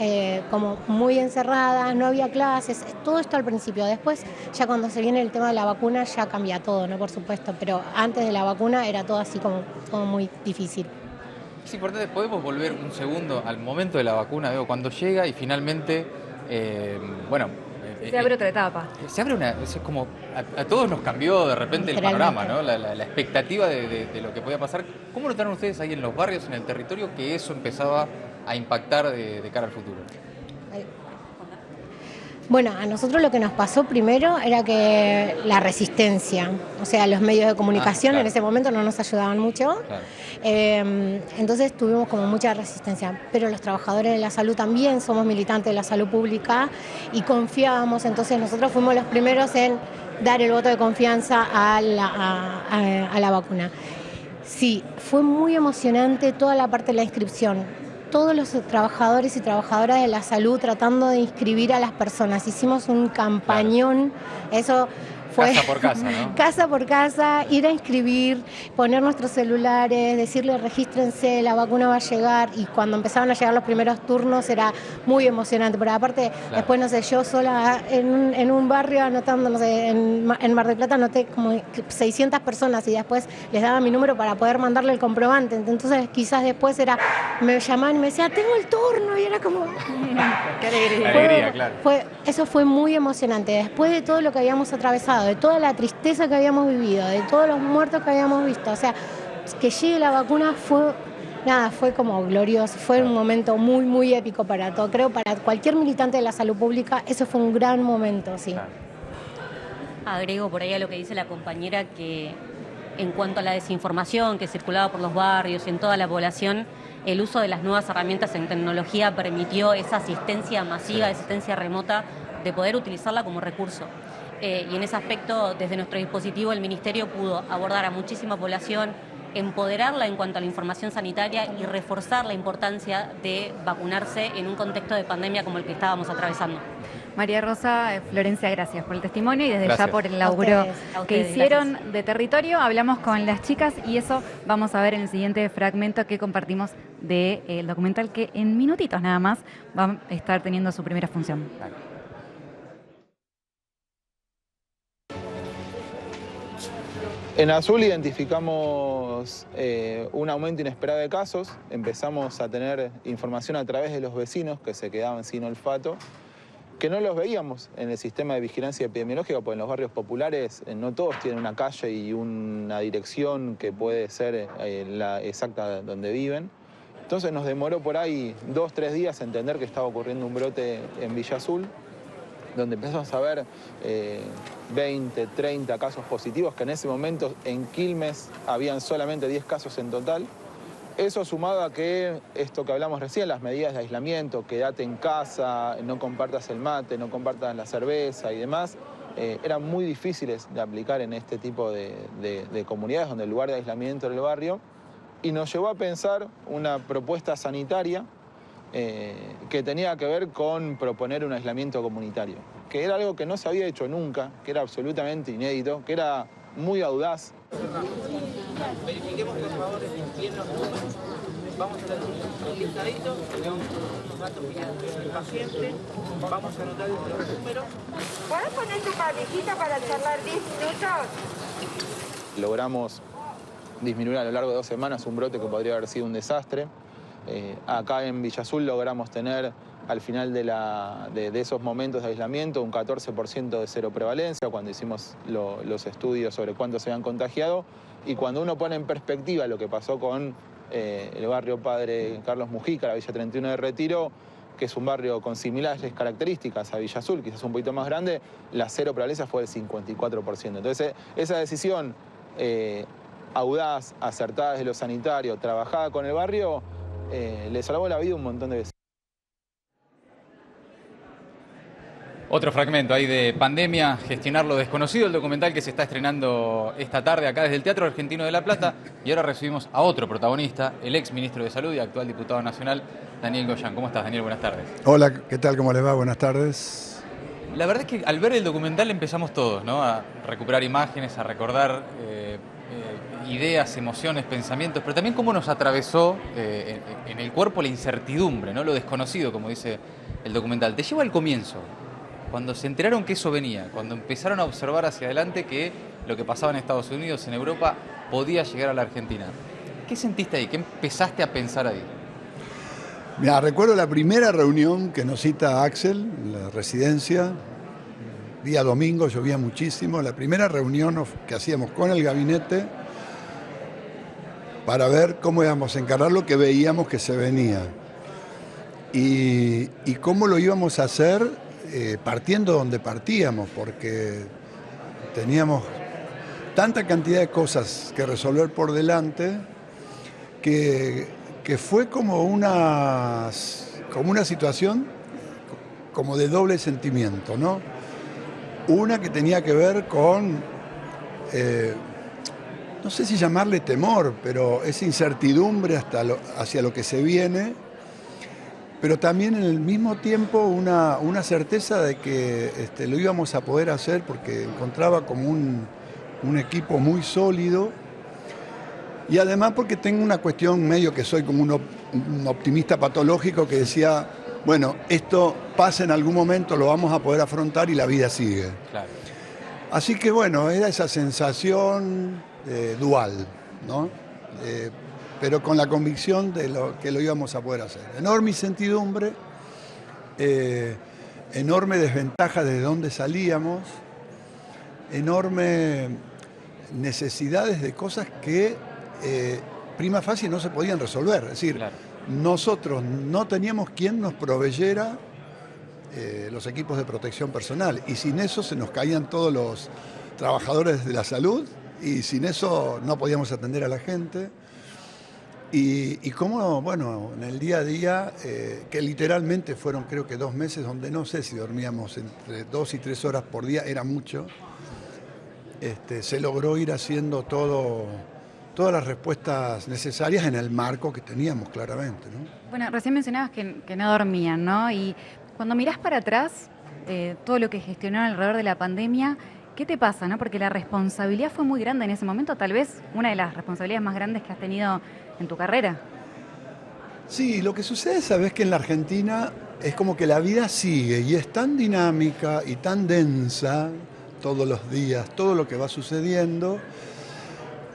como muy encerradas, no había clases, todo esto al principio, después ya cuando se viene el tema de la vacuna ya cambia todo, ¿no? Por supuesto, pero antes de la vacuna era todo así como muy difícil. Es importante, podemos volver un segundo al momento de la vacuna, digo, cuando llega y finalmente, se abre otra etapa. Se abre es como, a todos nos cambió de repente el panorama, ¿no? La expectativa de lo que podía pasar. ¿Cómo notaron ustedes ahí en los barrios, en el territorio, que eso empezaba a impactar de cara al futuro? Bueno, a nosotros lo que nos pasó primero era que la resistencia, o sea, los medios de comunicación claro. En ese momento no nos ayudaban mucho, claro. Entonces tuvimos como mucha resistencia, pero los trabajadores de la salud también somos militantes de la salud pública y confiábamos, entonces nosotros fuimos los primeros en dar el voto de confianza a la vacuna. Sí, fue muy emocionante toda la parte de la inscripción. Todos los trabajadores y trabajadoras de la salud tratando de inscribir a las personas. Hicimos un campañón, claro. Eso fue casa por casa, ¿no? Casa por casa, ir a inscribir, poner nuestros celulares, decirles regístrense, la vacuna va a llegar y cuando empezaban a llegar los primeros turnos era muy emocionante, pero aparte claro. Después, no sé, yo sola en un barrio anotando, no sé, en Mar del Plata anoté como 600 personas y después les daba mi número para poder mandarle el comprobante, entonces quizás después me llamaban y me decían, tengo el turno y era como... Qué alegría. Alegría, claro. Eso fue muy emocionante, después de todo lo que habíamos atravesado, de toda la tristeza que habíamos vivido, de todos los muertos que habíamos visto, o sea, que llegue la vacuna fue como glorioso, fue un momento muy, muy épico para todo, creo para cualquier militante de la salud pública, eso fue un gran momento, sí. Agrego por ahí a lo que dice la compañera que en cuanto a la desinformación que circulaba por los barrios y en toda la población, el uso de las nuevas herramientas en tecnología permitió esa asistencia masiva, asistencia remota, de poder utilizarla como recurso. Y en ese aspecto, desde nuestro dispositivo, el Ministerio pudo abordar a muchísima población, empoderarla en cuanto a la información sanitaria y reforzar la importancia de vacunarse en un contexto de pandemia como el que estábamos atravesando. María Rosa, Florencia, gracias por el testimonio y desde Gracias. ya por el laburo A que ustedes, hicieron gracias. de territorio. Hablamos con las chicas y eso vamos a ver en el siguiente fragmento que compartimos del documental que en minutitos nada más va a estar teniendo su primera función. En Azul identificamos un aumento inesperado de casos, empezamos a tener información a través de los vecinos que se quedaban sin olfato, que no los veíamos en el sistema de vigilancia epidemiológica, porque en los barrios populares no todos tienen una calle y una dirección que puede ser la exacta donde viven. Entonces nos demoró por ahí 2 o 3 días entender que estaba ocurriendo un brote en Villa Azul, donde empezamos a ver 20, 30 casos positivos, que en ese momento en Quilmes habían solamente 10 casos en total. Eso sumado a que esto que hablamos recién, las medidas de aislamiento, quédate en casa, no compartas el mate, no compartas la cerveza y demás, eran muy difíciles de aplicar en este tipo de comunidades donde el lugar de aislamiento era el barrio, y nos llevó a pensar una propuesta sanitaria que tenía que ver con proponer un aislamiento comunitario, que era algo que no se había hecho nunca, que era absolutamente inédito, que era muy audaz. Verifiquemos por favor bien los números. Vamos a tener un listadito, tenemos unos datos finales del paciente, vamos a anotar los números. ¿Puedes poner tu cabecita para charlar 10 minutos? Logramos disminuir a lo largo de 2 semanas un brote que podría haber sido un desastre. Acá en Villa Azul logramos tener al final de esos momentos de aislamiento un 14% de cero prevalencia cuando hicimos los estudios sobre cuántos se habían contagiado, y cuando uno pone en perspectiva lo que pasó con el barrio Padre Carlos Mujica, la Villa 31 de Retiro, que es un barrio con similares características a Villa Azul, quizás un poquito más grande, la cero prevalencia fue del 54%. Entonces esa decisión audaz, acertada desde lo sanitario, trabajada con el barrio, le salvó la vida a un montón de veces. Otro fragmento ahí de Pandemia, gestionar lo desconocido, el documental que se está estrenando esta tarde acá desde el Teatro Argentino de La Plata. Y ahora recibimos a otro protagonista, el ex ministro de Salud y actual diputado nacional, Daniel Goyan. ¿Cómo estás, Daniel? Buenas tardes. Hola, ¿qué tal? ¿Cómo les va? Buenas tardes. La verdad es que al ver el documental empezamos todos, ¿no?, a recuperar imágenes, a recordar ideas, emociones, pensamientos, pero también cómo nos atravesó en el cuerpo la incertidumbre, ¿no?, lo desconocido, como dice el documental. Te llevo al comienzo, cuando se enteraron que eso venía, cuando empezaron a observar hacia adelante que lo que pasaba en Estados Unidos, en Europa, podía llegar a la Argentina. ¿Qué sentiste ahí? ¿Qué empezaste a pensar ahí? Mira, recuerdo la primera reunión que nos cita Axel, en la residencia, día domingo, llovía muchísimo, la primera reunión que hacíamos con el gabinete para ver cómo íbamos a encarar lo que veíamos que se venía y cómo lo íbamos a hacer partiendo donde partíamos, porque teníamos tanta cantidad de cosas que resolver por delante que fue como una situación como de doble sentimiento, ¿no? Una que tenía que ver con, no sé si llamarle temor, pero esa incertidumbre hacia lo que se viene, pero también en el mismo tiempo una certeza de que lo íbamos a poder hacer, porque encontraba como un equipo muy sólido, y además porque tengo una cuestión medio que soy como un optimista patológico que decía, bueno, esto pasa en algún momento, lo vamos a poder afrontar y la vida sigue. Claro. Así que bueno, era esa sensación dual, ¿no? Pero con la convicción de que lo íbamos a poder hacer. Enorme incertidumbre, enorme desventaja de dónde salíamos, enorme necesidades de cosas que prima facie no se podían resolver. Es decir, claro, nosotros no teníamos quien nos proveyera los equipos de protección personal, y sin eso se nos caían todos los trabajadores de la salud, y sin eso no podíamos atender a la gente. Y cómo, bueno, en el día a día, que literalmente fueron creo que 2 meses donde no sé si dormíamos entre 2 y 3 horas por día, era mucho, se logró ir haciendo todas las respuestas necesarias en el marco que teníamos claramente, ¿no? Bueno, recién mencionabas que no dormían, ¿no? Y cuando mirás para atrás, todo lo que gestionaron alrededor de la pandemia. ¿Qué te pasa, no? Porque la responsabilidad fue muy grande en ese momento, tal vez una de las responsabilidades más grandes que has tenido en tu carrera. Sí, lo que sucede, sabes, que en la Argentina es como que la vida sigue y es tan dinámica y tan densa todos los días, todo lo que va sucediendo,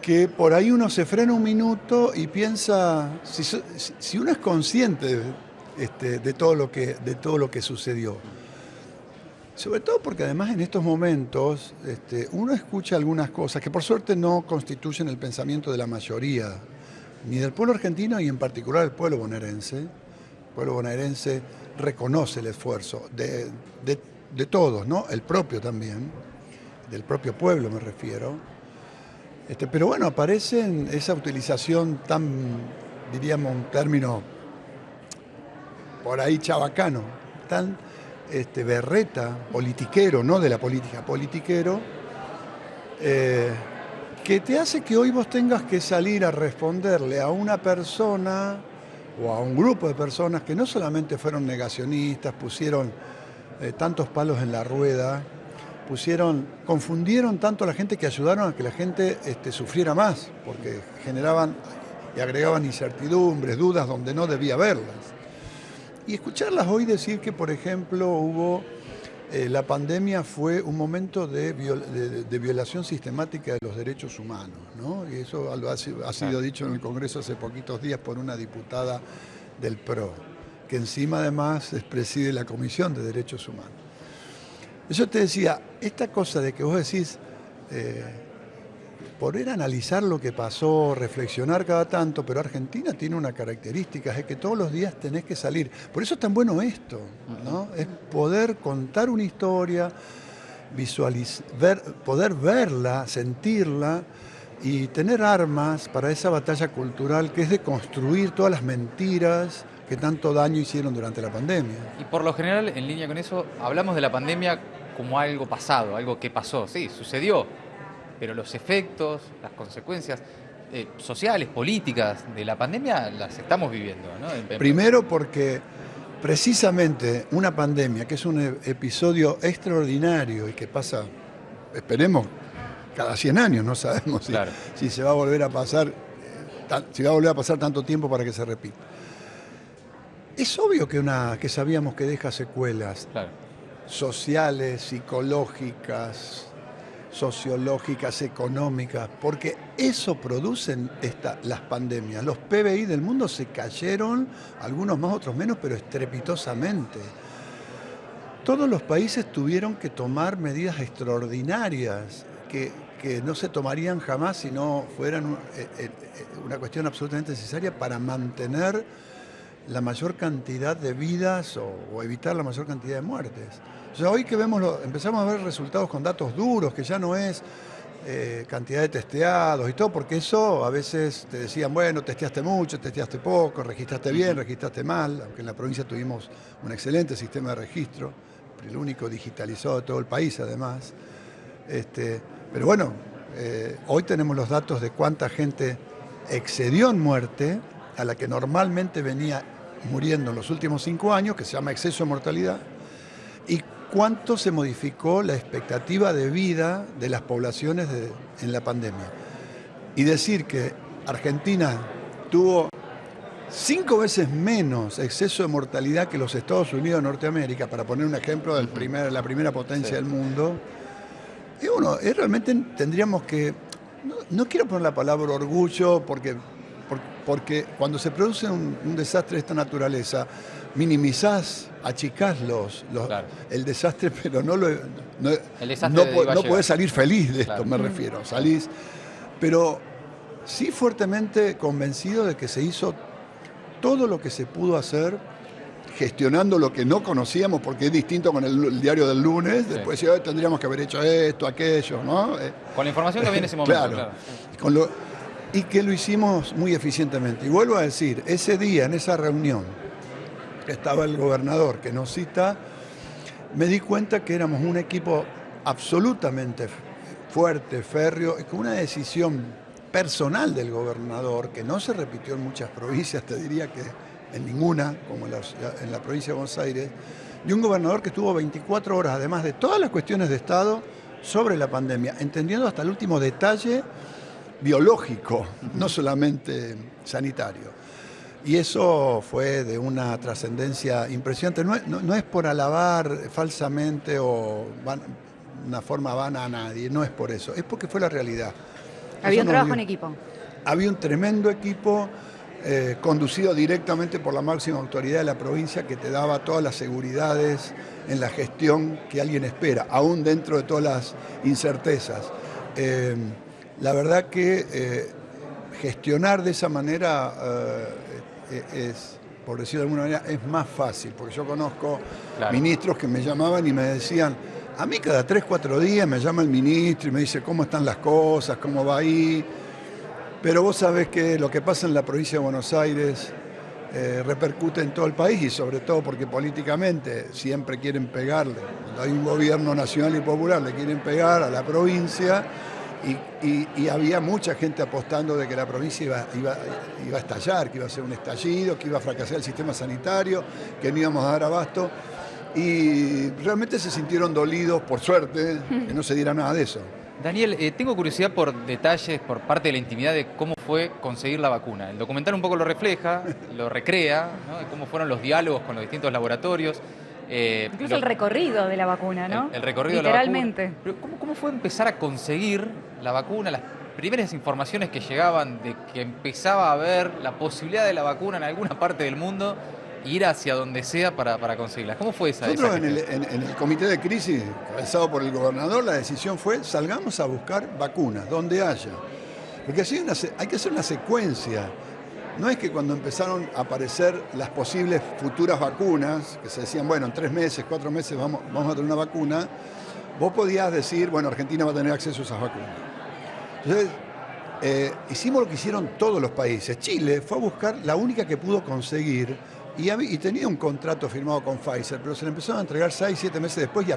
que por ahí uno se frena un minuto y piensa, si uno es consciente de todo lo que sucedió. Sobre todo porque además en estos momentos uno escucha algunas cosas que por suerte no constituyen el pensamiento de la mayoría, ni del pueblo argentino y en particular del pueblo bonaerense. El pueblo bonaerense reconoce el esfuerzo de todos, ¿no? El propio también, del propio pueblo me refiero. Pero bueno, aparece en esa utilización tan, diríamos un término por ahí chabacano, tan berreta, politiquero, no de la política, politiquero, que te hace que hoy vos tengas que salir a responderle a una persona o a un grupo de personas que no solamente fueron negacionistas, pusieron tantos palos en la rueda, confundieron tanto a la gente que ayudaron a que la gente sufriera más, porque generaban y agregaban incertidumbres, dudas donde no debía haberlas. Y escucharlas hoy decir que, por ejemplo, la pandemia fue un momento de violación sistemática de los derechos humanos, ¿no? Y eso ha sido dicho en el Congreso hace poquitos días por una diputada del PRO, que encima además preside la Comisión de Derechos Humanos. Yo te decía, esta cosa de que vos decís, poder analizar lo que pasó, reflexionar cada tanto, pero Argentina tiene una característica, es que todos los días tenés que salir. Por eso es tan bueno esto, ¿no? Es poder contar una historia, poder verla, sentirla y tener armas para esa batalla cultural que es de construir todas las mentiras que tanto daño hicieron durante la pandemia. Y por lo general, en línea con eso, hablamos de la pandemia como algo pasado, algo que pasó. Sí, sucedió, pero los efectos, las consecuencias sociales, políticas de la pandemia las estamos viviendo, ¿no? Primero porque precisamente una pandemia, que es un episodio extraordinario y que pasa, esperemos, cada 100 años, no sabemos si se va a volver a pasar, si va a volver a pasar tanto tiempo para que se repita. Es obvio que sabíamos que deja secuelas sociales, psicológicas, sociológicas, económicas, porque eso producen las pandemias. Los PBI del mundo se cayeron, algunos más, otros menos, pero estrepitosamente. Todos los países tuvieron que tomar medidas extraordinarias que no se tomarían jamás si no fueran una cuestión absolutamente necesaria para mantener la mayor cantidad de vidas o evitar la mayor cantidad de muertes. O sea, hoy que empezamos a ver resultados con datos duros, que ya no es cantidad de testeados y todo, porque eso a veces te decían, bueno, testeaste mucho, testeaste poco, registraste bien, registraste mal, aunque en la provincia tuvimos un excelente sistema de registro, el único digitalizado de todo el país además. Pero bueno, hoy tenemos los datos de cuánta gente excedió en muerte a la que normalmente venía muriendo en los últimos 5 años, que se llama exceso de mortalidad, y cuánto se modificó la expectativa de vida de las poblaciones en la pandemia. Y decir que Argentina tuvo 5 veces menos exceso de mortalidad que los Estados Unidos de Norteamérica, para poner un ejemplo de la primera potencia del mundo, realmente tendríamos que, no quiero poner la palabra orgullo, porque cuando se produce un desastre de esta naturaleza, minimizás, achicás el desastre, pero no podés salir feliz de esto, me refiero. Salís, pero sí fuertemente convencido de que se hizo todo lo que se pudo hacer, gestionando lo que no conocíamos, porque es distinto con el diario del lunes. Después tendríamos que haber hecho esto, aquello, ¿no? Con la información que había en ese momento. Claro. Y que lo hicimos muy eficientemente. Y vuelvo a decir, ese día, en esa reunión, estaba el gobernador que nos cita, me di cuenta que éramos un equipo absolutamente fuerte, férreo, y con una decisión personal del gobernador, que no se repitió en muchas provincias, te diría que en ninguna, como en la provincia de Buenos Aires, de un gobernador que estuvo 24 horas, además de todas las cuestiones de Estado, sobre la pandemia, entendiendo hasta el último detalle biológico, no solamente sanitario. Y eso fue de una trascendencia impresionante. No es por alabar falsamente o una forma vana a nadie, no es por eso, es porque fue la realidad. Había un trabajo en equipo. Había un tremendo equipo conducido directamente por la máxima autoridad de la provincia que te daba todas las seguridades en la gestión que alguien espera, aún dentro de todas las incertezas. La verdad que gestionar de esa manera es, por decirlo de alguna manera, es más fácil, porque yo conozco ministros que me llamaban y me decían, a mí cada 3, 4 días me llama el ministro y me dice cómo están las cosas, cómo va ahí, pero vos sabés que lo que pasa en la provincia de Buenos Aires repercute en todo el país y sobre todo porque políticamente siempre quieren pegarle, cuando hay un gobierno nacional y popular le quieren pegar a la provincia. Y había mucha gente apostando de que la provincia iba a estallar, que iba a ser un estallido, que iba a fracasar el sistema sanitario, que no íbamos a dar abasto. Y realmente se sintieron dolidos, por suerte, que no se diera nada de eso. Daniel, tengo curiosidad por detalles, por parte de la intimidad de cómo fue conseguir la vacuna. El documental un poco lo refleja, lo recrea, ¿no? De cómo fueron los diálogos con los distintos laboratorios. Incluso el recorrido de la vacuna, ¿no? El recorrido literalmente. De la vacuna. Pero ¿cómo fue empezar a conseguir la vacuna? Las primeras informaciones que llegaban de que empezaba a haber la posibilidad de la vacuna en alguna parte del mundo, ir hacia donde sea para conseguirla. ¿Cómo fue esa? Nosotros en el comité de crisis, encabezado por el gobernador, la decisión fue salgamos a buscar vacunas, donde haya. Porque así hay que hacer una secuencia. No es que cuando empezaron a aparecer las posibles futuras vacunas, que se decían, bueno, en 3 meses, 4 meses vamos a tener una vacuna, vos podías decir, bueno, Argentina va a tener acceso a esas vacunas. Entonces, hicimos lo que hicieron todos los países. Chile fue a buscar la única que pudo conseguir y tenía un contrato firmado con Pfizer, pero se le empezaron a entregar 6, 7 meses después y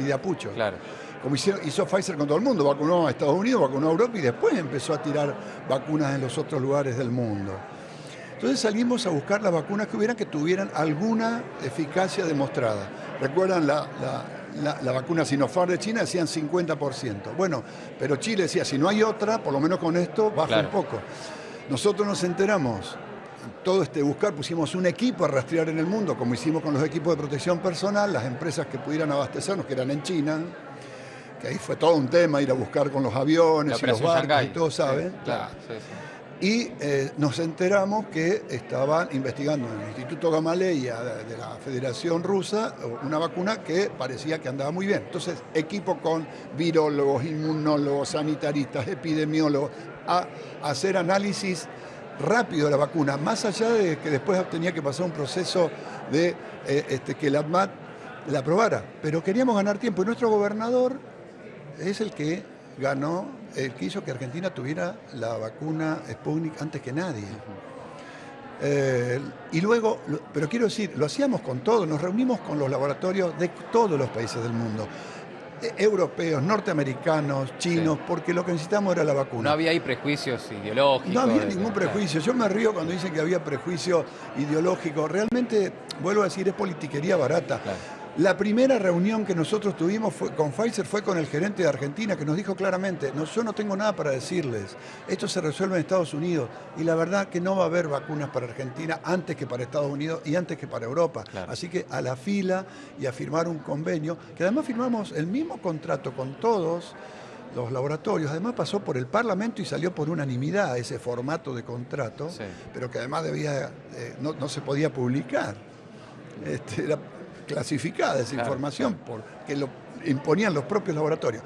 de apucho. Claro. Como hizo Pfizer con todo el mundo, vacunó a Estados Unidos, vacunó a Europa y después empezó a tirar vacunas en los otros lugares del mundo. Entonces salimos a buscar las vacunas que tuvieran alguna eficacia demostrada. ¿Recuerdan la vacuna Sinopharm de China? Decían 50%. Bueno, pero Chile decía, si no hay otra, por lo menos con esto baja un poco. Nosotros nos enteramos, todo buscar, pusimos un equipo a rastrear en el mundo, como hicimos con los equipos de protección personal, las empresas que pudieran abastecernos, que eran en China, que ahí fue todo un tema, ir a buscar con los aviones y los barcos Shanghai. Y todos saben. Claro. Sí. Y nos enteramos que estaban investigando en el Instituto Gamaleya de la Federación Rusa una vacuna que parecía que andaba muy bien. Entonces, equipo con virólogos, inmunólogos, sanitaristas, epidemiólogos, a hacer análisis rápido de la vacuna, más allá de que después tenía que pasar un proceso de que la ANMAT la aprobara. Pero queríamos ganar tiempo y nuestro gobernador es el que ganó, el que hizo que Argentina tuviera la vacuna Sputnik antes que nadie. Y luego, pero quiero decir, lo hacíamos con todo, nos reunimos con los laboratorios de todos los países del mundo, europeos, norteamericanos, chinos, porque lo que necesitamos era la vacuna. No había ahí prejuicios ideológicos. No había ningún prejuicio. Yo me río cuando dicen que había prejuicio ideológico. Realmente, vuelvo a decir, es politiquería barata. Claro. La primera reunión que nosotros tuvimos con Pfizer fue con el gerente de Argentina, que nos dijo claramente, yo no tengo nada para decirles, esto se resuelve en Estados Unidos, y la verdad que no va a haber vacunas para Argentina antes que para Estados Unidos y antes que para Europa. Claro. Así que a la fila y a firmar un convenio, que además firmamos el mismo contrato con todos los laboratorios, además pasó por el Parlamento y salió por unanimidad ese formato de contrato, sí. Pero que además no se podía publicar. Era clasificada esa información, porque lo imponían los propios laboratorios.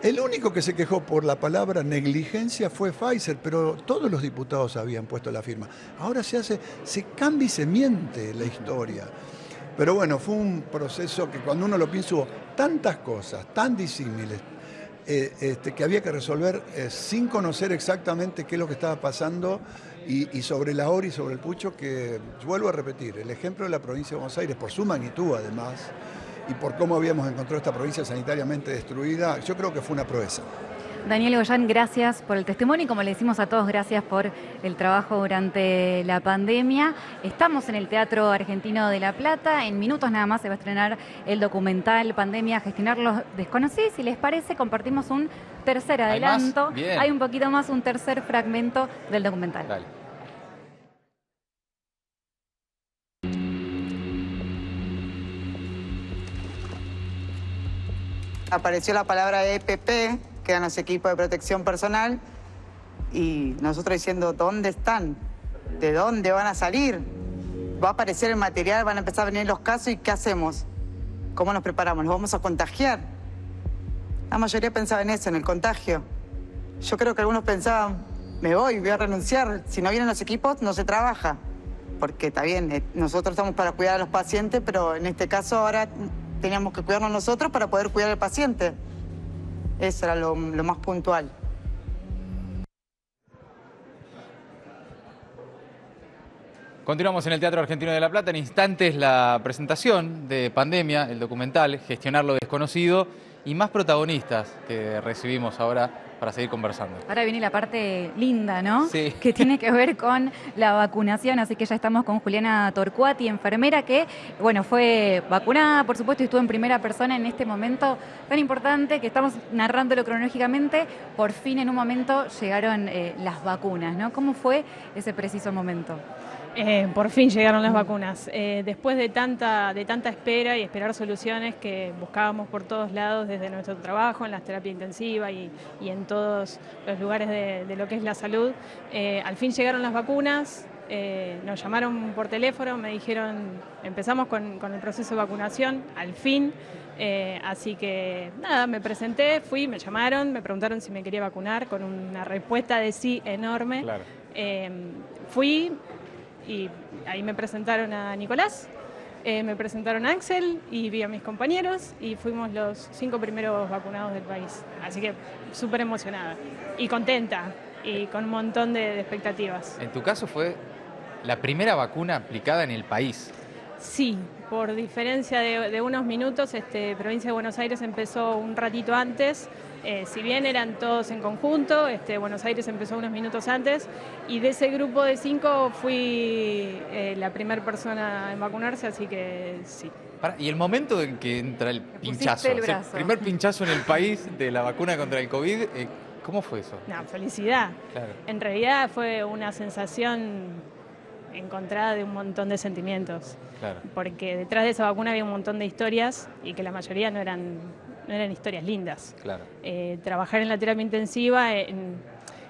El único que se quejó por la palabra negligencia fue Pfizer, pero todos los diputados habían puesto la firma. Ahora se cambia y se miente la historia. Pero bueno, fue un proceso que cuando uno lo piensa hubo tantas cosas, tan disímiles, que había que resolver sin conocer exactamente qué es lo que estaba pasando y sobre la hora y sobre el pucho, que vuelvo a repetir, el ejemplo de la provincia de Buenos Aires, por su magnitud además, y por cómo habíamos encontrado esta provincia sanitariamente destruida, yo creo que fue una proeza. Daniel Goyan, gracias por el testimonio y como le decimos a todos, gracias por el trabajo durante la pandemia. Estamos en el Teatro Argentino de La Plata. En minutos nada más se va a estrenar el documental Pandemia, gestionar los desconocidos. Si les parece, compartimos un tercer adelanto. Hay un poquito más, un tercer fragmento del documental. Dale. Apareció la palabra EPP, que eran los equipos de protección personal, y nosotros diciendo, ¿dónde están? ¿De dónde van a salir? Va a aparecer el material, van a empezar a venir los casos, ¿y qué hacemos? ¿Cómo nos preparamos? ¿Nos vamos a contagiar? La mayoría pensaba en eso, en el contagio. Yo creo que algunos pensaban, me voy a renunciar. Si no vienen los equipos, no se trabaja. Porque está bien, nosotros estamos para cuidar a los pacientes, pero en este caso ahora teníamos que cuidarnos nosotros para poder cuidar al paciente. Eso era lo más puntual. Continuamos en el Teatro Argentino de La Plata. En instantes la presentación de Pandemia, el documental, Gestionar lo desconocido, y más protagonistas que recibimos ahora para seguir conversando. Ahora viene la parte linda, ¿no? Sí. Que tiene que ver con la vacunación, así que ya estamos con Juliana Torcuati, enfermera que, bueno, fue vacunada, por supuesto, y estuvo en primera persona en este momento tan importante que estamos narrándolo cronológicamente. Por fin, en un momento, llegaron las vacunas, ¿no? ¿Cómo fue ese preciso momento? Por fin llegaron las vacunas. Después de tanta espera y esperar soluciones que buscábamos por todos lados desde nuestro trabajo, en la terapia intensiva y en todos los lugares de lo que es la salud, al fin llegaron las vacunas. Nos llamaron por teléfono, me dijeron, empezamos con el proceso de vacunación, al fin. Así que nada, me presenté, fui, me llamaron, me preguntaron si me quería vacunar con una respuesta de sí enorme. Claro. Fui. Y ahí me presentaron a Nicolás, me presentaron a Axel y vi a mis compañeros y fuimos los 5 primeros vacunados del país. Así que súper emocionada y contenta y con un montón de expectativas. En tu caso fue la primera vacuna aplicada en el país. Sí, por diferencia de unos minutos, Provincia de Buenos Aires empezó un ratito antes. Si bien eran todos en conjunto, Buenos Aires empezó unos minutos antes y de ese grupo de 5 fui la primera persona en vacunarse, así que sí. Y el momento en que entra el pinchazo, el primer pinchazo en el país de la vacuna contra el COVID, ¿cómo fue eso? No, felicidad. Claro. En realidad fue una sensación encontrada de un montón de sentimientos. Claro. Porque detrás de esa vacuna había un montón de historias y que la mayoría no eran historias lindas. Claro. Trabajar en la terapia intensiva, en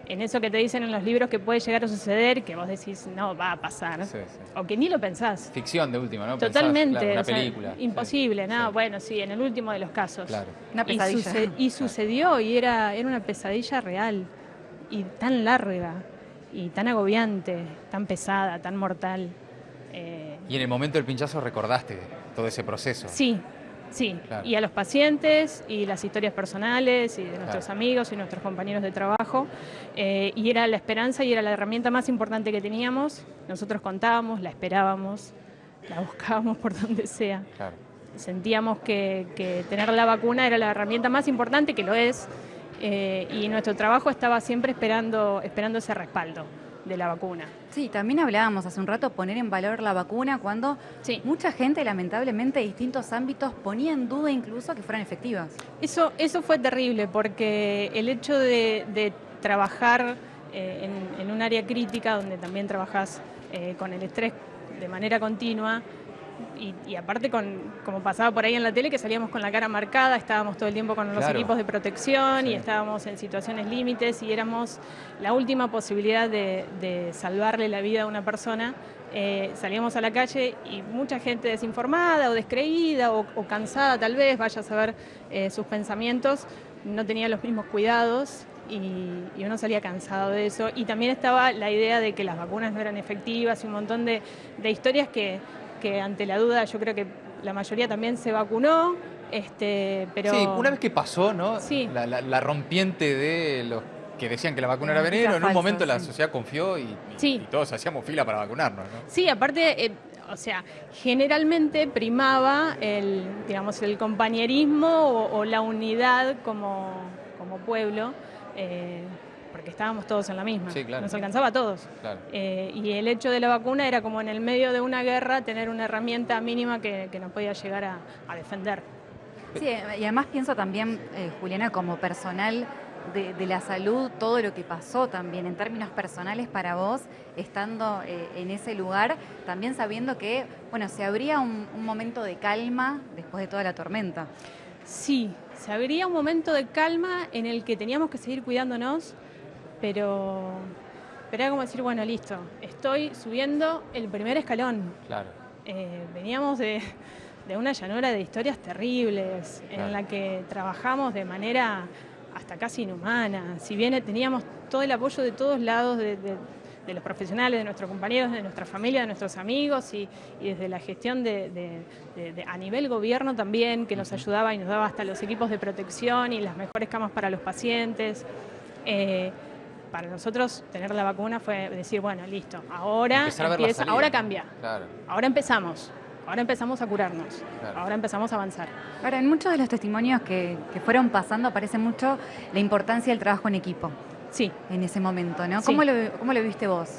eso que te dicen en los libros que puede llegar a suceder, que vos decís, no, va a pasar. Sí, sí. O que ni lo pensás. Ficción de última, ¿no? Totalmente. Pensás, claro, una película. Imposible, sí. nada. Bueno, sí, en el último de los casos. Claro. Una pesadilla. Y sucedió, y era una pesadilla real. Y tan larga, y tan agobiante, tan pesada, tan mortal. Y en el momento del pinchazo recordaste todo ese proceso. Sí. Sí, claro. Y a los pacientes y las historias personales y de nuestros amigos y nuestros compañeros de trabajo. Y era la esperanza y era la herramienta más importante que teníamos. Nosotros contábamos, la esperábamos, la buscábamos por donde sea. Claro. Sentíamos que tener la vacuna era la herramienta más importante, que lo es. Y nuestro trabajo estaba siempre esperando ese respaldo de la vacuna. Sí, también hablábamos hace un rato poner en valor la vacuna cuando mucha gente, lamentablemente, de distintos ámbitos ponía en duda incluso que fueran efectivas. Eso fue terrible porque el hecho de trabajar en un área crítica donde también trabajás con el estrés de manera continua y aparte como pasaba por ahí en la tele, que salíamos con la cara marcada, estábamos todo el tiempo con los equipos de protección y estábamos en situaciones límites y éramos la última posibilidad de salvarle la vida a una persona. Salíamos a la calle y mucha gente desinformada o descreída o cansada tal vez, vaya a saber sus pensamientos, no tenía los mismos cuidados y uno salía cansado de eso. Y también estaba la idea de que las vacunas no eran efectivas y un montón de historias que ante la duda yo creo que la mayoría también se vacunó, pero... Sí, una vez que pasó, ¿no? Sí. La rompiente de los que decían que la vacuna era veneno, en un momento la sociedad confió y todos hacíamos fila para vacunarnos, ¿no? Sí, aparte, generalmente primaba el compañerismo o la unidad como pueblo. porque estábamos todos en la misma, Sí, claro. nos alcanzaba a todos. Claro. Y el hecho de la vacuna era como en el medio de una guerra tener una herramienta mínima que nos podía llegar a defender. Sí, y además pienso también, Juliana, como personal de la salud, todo lo que pasó también en términos personales para vos, estando en ese lugar, también sabiendo que, bueno, se abría un momento de calma después de toda la tormenta. Sí, se abría un momento de calma en el que teníamos que seguir cuidándonos, pero era como decir, bueno, listo, estoy subiendo el primer escalón. Claro. Veníamos de una llanura de historias terribles, en la que trabajamos de manera hasta casi inhumana. Si bien teníamos todo el apoyo de todos lados, de los profesionales, de nuestros compañeros, de nuestra familia, de nuestros amigos y desde la gestión a nivel gobierno también, que nos ayudaba y nos daba hasta los equipos de protección y las mejores camas para los pacientes. Para nosotros tener la vacuna fue decir, bueno, listo, ahora cambia, Claro. ahora empezamos a curarnos, Claro. ahora empezamos a avanzar. Ahora, en muchos de los testimonios que fueron pasando aparece mucho la importancia del trabajo en equipo. Sí. En ese momento, ¿no? Sí. ¿Cómo lo viste vos?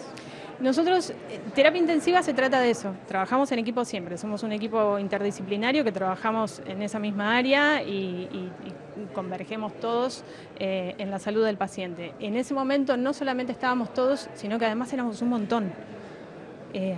Nosotros, terapia intensiva se trata de eso, trabajamos en equipo siempre, somos un equipo interdisciplinario que trabajamos en esa misma área y convergemos todos en la salud del paciente. En ese momento no solamente estábamos todos, sino que además éramos un montón.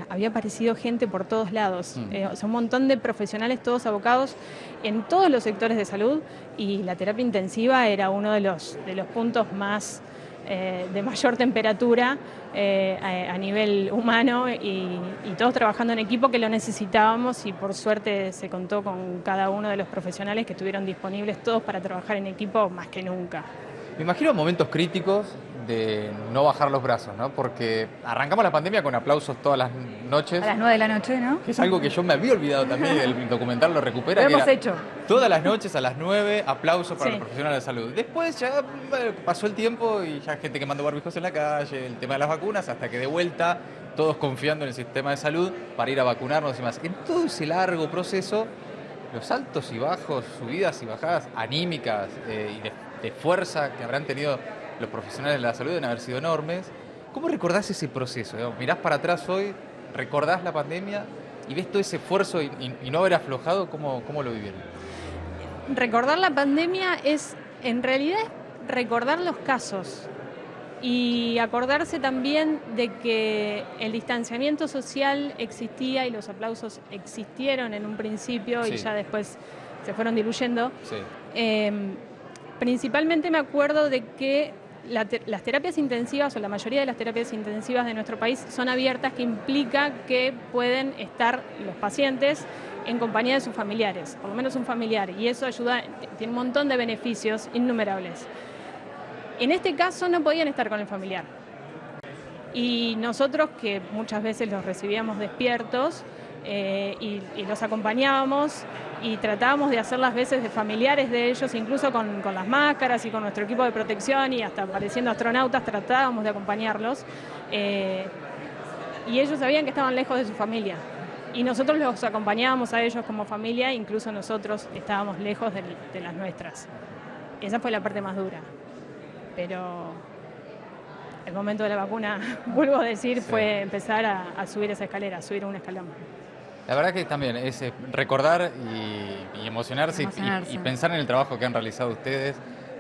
Había aparecido gente por todos lados, o sea, un montón de profesionales todos abocados en todos los sectores de salud y la terapia intensiva era uno de los puntos más de mayor temperatura a nivel humano y todos trabajando en equipo que lo necesitábamos y por suerte se contó con cada uno de los profesionales que estuvieron disponibles todos para trabajar en equipo más que nunca. Me imagino momentos críticos de no bajar los brazos, ¿no? Porque arrancamos la pandemia con aplausos todas las noches. A las 9 de la noche, ¿no? Que es algo que yo me había olvidado también, el documental lo recupera. Lo hemos hecho. Todas las noches a las 9, aplausos para Sí. los profesionales de salud. Después ya pasó el tiempo y ya gente quemando barbijos en la calle, el tema de las vacunas, hasta que de vuelta todos confiando en el sistema de salud para ir a vacunarnos y más. En todo ese largo proceso, los altos y bajos, subidas y bajadas anímicas y de fuerza que habrán tenido los profesionales de la salud deben haber sido enormes. ¿Cómo recordás ese proceso? Mirás para atrás hoy, recordás la pandemia y ves todo ese esfuerzo y no haber aflojado, ¿cómo lo vivieron? Recordar la pandemia es, en realidad, recordar los casos y acordarse también de que el distanciamiento social existía y los aplausos existieron en un principio Sí. y ya después se fueron diluyendo. Sí. Principalmente me acuerdo de que las terapias intensivas o la mayoría de las terapias intensivas de nuestro país son abiertas, que implica que pueden estar los pacientes en compañía de sus familiares, por lo menos un familiar, y eso ayuda, tiene un montón de beneficios innumerables. En este caso no podían estar con el familiar. Y nosotros, que muchas veces los recibíamos despiertos y los acompañábamos y tratábamos de hacer las veces de familiares de ellos, incluso con las máscaras y con nuestro equipo de protección y hasta pareciendo astronautas, tratábamos de acompañarlos. Y ellos sabían que estaban lejos de su familia. Y nosotros los acompañábamos a ellos como familia, incluso nosotros estábamos lejos de las nuestras. Esa fue la parte más dura. Pero el momento de la vacuna, vuelvo a decir, fue empezar a subir esa escalera, a subir un escalón. La verdad que también es recordar y emocionarse, y pensar en el trabajo que han realizado ustedes.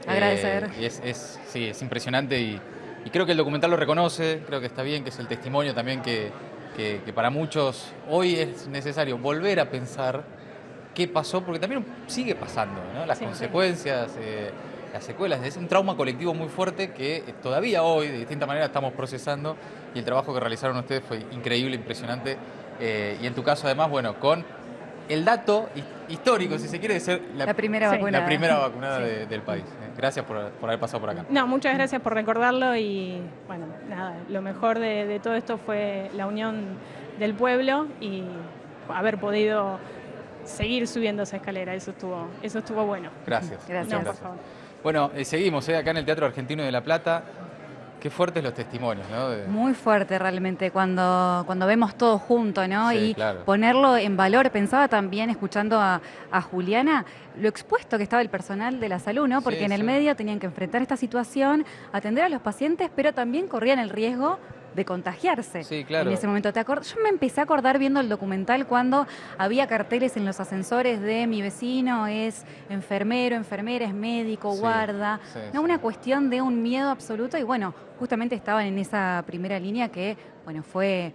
Agradecer. Sí, es impresionante y creo que el documental lo reconoce, creo que está bien, que es el testimonio también que para muchos hoy es necesario volver a pensar qué pasó, porque también sigue pasando, ¿no? Las consecuencias, las secuelas, es un trauma colectivo muy fuerte que todavía hoy de distinta manera estamos procesando y el trabajo que realizaron ustedes fue increíble, impresionante. Y en tu caso, además, bueno, con el dato histórico, si se quiere, de ser la primera vacunada del país. Gracias por haber pasado por acá. No, muchas gracias por recordarlo y, bueno, nada, lo mejor de todo esto fue la unión del pueblo y haber podido seguir subiendo esa escalera, eso estuvo bueno. Gracias. No, por favor. Bueno, seguimos acá en el Teatro Argentino de La Plata. Qué fuertes los testimonios, ¿no? Muy fuerte realmente cuando vemos todo junto, ¿no? Sí, y claro. ponerlo en valor. Pensaba también, escuchando a Juliana, lo expuesto que estaba el personal de la salud, ¿no? Porque Sí, en el sí. medio tenían que enfrentar esta situación, atender a los pacientes, pero también corrían el riesgo de contagiarse. Sí, claro. En ese momento, yo me empecé a acordar viendo el documental cuando había carteles en los ascensores de mi vecino es enfermero, enfermera, es médico, Sí, guarda. sí, ¿No? Una cuestión de un miedo absoluto y bueno, justamente estaban en esa primera línea que, bueno, fue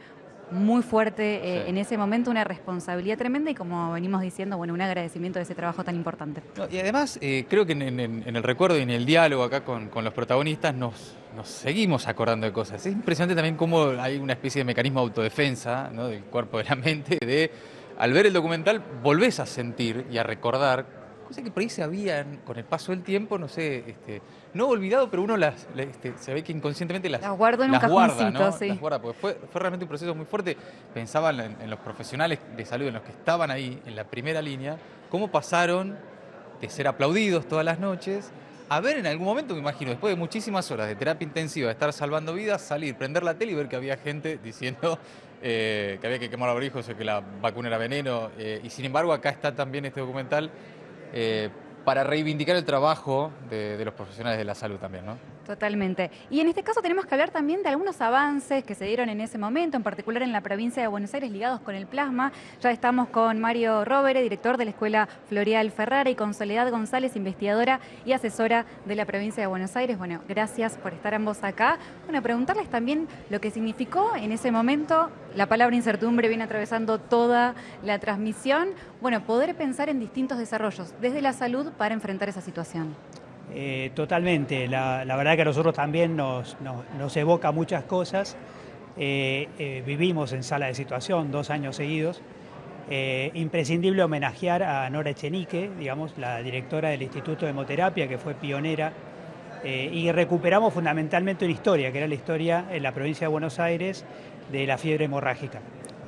muy fuerte en ese momento, una responsabilidad tremenda y como venimos diciendo, bueno, un agradecimiento de ese trabajo tan importante. No, y además, creo que en el recuerdo y en el diálogo acá con los protagonistas nos seguimos acordando de cosas. Es impresionante también cómo hay una especie de mecanismo de autodefensa, ¿no? Del cuerpo, de la mente, de al ver el documental volvés a sentir y a recordar cosas que por ahí se habían, con el paso del tiempo, no sé, no olvidado, pero uno se ve que inconscientemente las guardo en un guarda, cajoncito, ¿no? sí. Las guarda, porque fue realmente un proceso muy fuerte. Pensaba en los profesionales de salud, en los que estaban ahí, en la primera línea, cómo pasaron de ser aplaudidos todas las noches a ver en algún momento, me imagino, después de muchísimas horas de terapia intensiva, de estar salvando vidas, salir, prender la tele y ver que había gente diciendo que había que quemar abrigos o que la vacuna era veneno. Y sin embargo, acá está también este documental para reivindicar el trabajo de los profesionales de la salud también, ¿no? Totalmente. Y en este caso tenemos que hablar también de algunos avances que se dieron en ese momento, en particular en la provincia de Buenos Aires, ligados con el plasma. Ya estamos con Mario Rovere, director de la Escuela Floreal Ferrara, y con Soledad González, investigadora y asesora de la provincia de Buenos Aires. Bueno, gracias por estar ambos acá. Bueno, preguntarles también lo que significó en ese momento, la palabra incertidumbre viene atravesando toda la transmisión, bueno, poder pensar en distintos desarrollos desde la salud para enfrentar esa situación. Totalmente, la verdad que a nosotros también nos evoca muchas cosas. Vivimos en sala de situación 2 años seguidos. Imprescindible homenajear a Nora Echenique, digamos, la directora del Instituto de Hemoterapia, que fue pionera, y recuperamos fundamentalmente una historia, que era la historia en la provincia de Buenos Aires de la fiebre hemorrágica.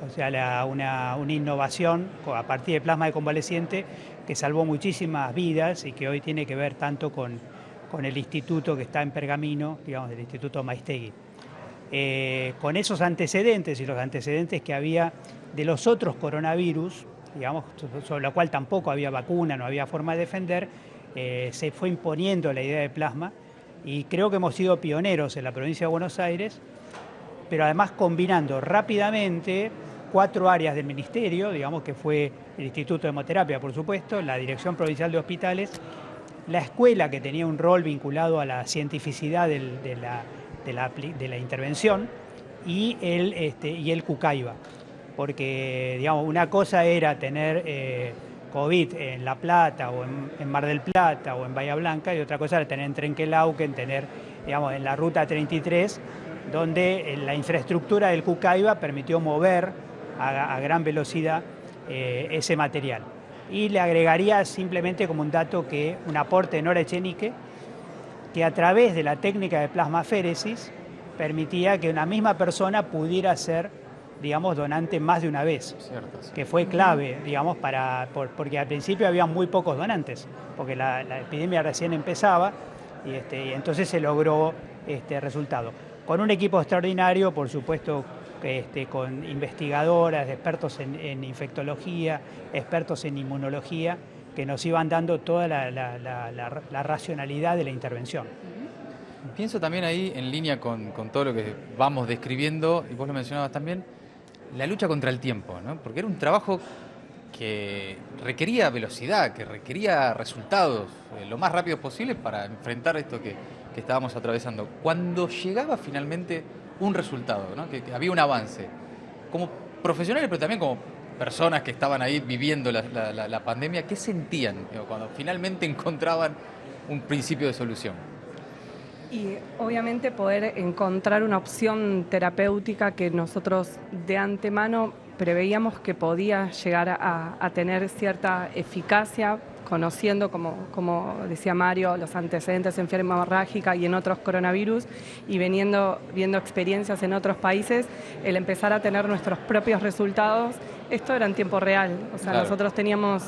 O sea, una innovación a partir de plasma de convaleciente que salvó muchísimas vidas y que hoy tiene que ver tanto con el instituto que está en Pergamino, digamos, del Instituto Maistegui. Con esos antecedentes y los antecedentes que había de los otros coronavirus, digamos, sobre lo cual tampoco había vacuna, no había forma de defender, se fue imponiendo la idea de plasma y creo que hemos sido pioneros en la provincia de Buenos Aires, pero además combinando rápidamente 4 áreas del ministerio, digamos que fue el Instituto de Hemoterapia, por supuesto, la Dirección Provincial de Hospitales, la escuela que tenía un rol vinculado a la cientificidad de la intervención y el CUCAIBA, porque digamos, una cosa era tener COVID en La Plata o en Mar del Plata o en Bahía Blanca y otra cosa era tener en Trenquelauquen, tener digamos, en la Ruta 33, donde la infraestructura del CUCAIBA permitió mover a gran velocidad ese material. Y le agregaría simplemente como un dato que un aporte de Nora Echenique, que a través de la técnica de plasmaféresis permitía que una misma persona pudiera ser, digamos, donante más de una vez, Cierto, sí. que fue clave, digamos, porque al principio había muy pocos donantes, porque la epidemia recién empezaba y entonces se logró este resultado. Con un equipo extraordinario, por supuesto, con investigadoras, expertos en infectología, expertos en inmunología, que nos iban dando toda la racionalidad de la intervención. Pienso también ahí, en línea con todo lo que vamos describiendo, y vos lo mencionabas también, la lucha contra el tiempo, ¿no? Porque era un trabajo que requería velocidad, que requería resultados lo más rápido posible para enfrentar esto que estábamos atravesando. Cuando llegaba finalmente un resultado, ¿no? que había un avance, como profesionales, pero también como personas que estaban ahí viviendo la pandemia, ¿qué sentían cuando finalmente encontraban un principio de solución? Y obviamente poder encontrar una opción terapéutica que nosotros de antemano preveíamos que podía llegar a tener cierta eficacia, conociendo, como decía Mario, los antecedentes en fiebre hemorrágica y en otros coronavirus, y viendo experiencias en otros países, el empezar a tener nuestros propios resultados, esto era en tiempo real. O sea, Claro. Nosotros teníamos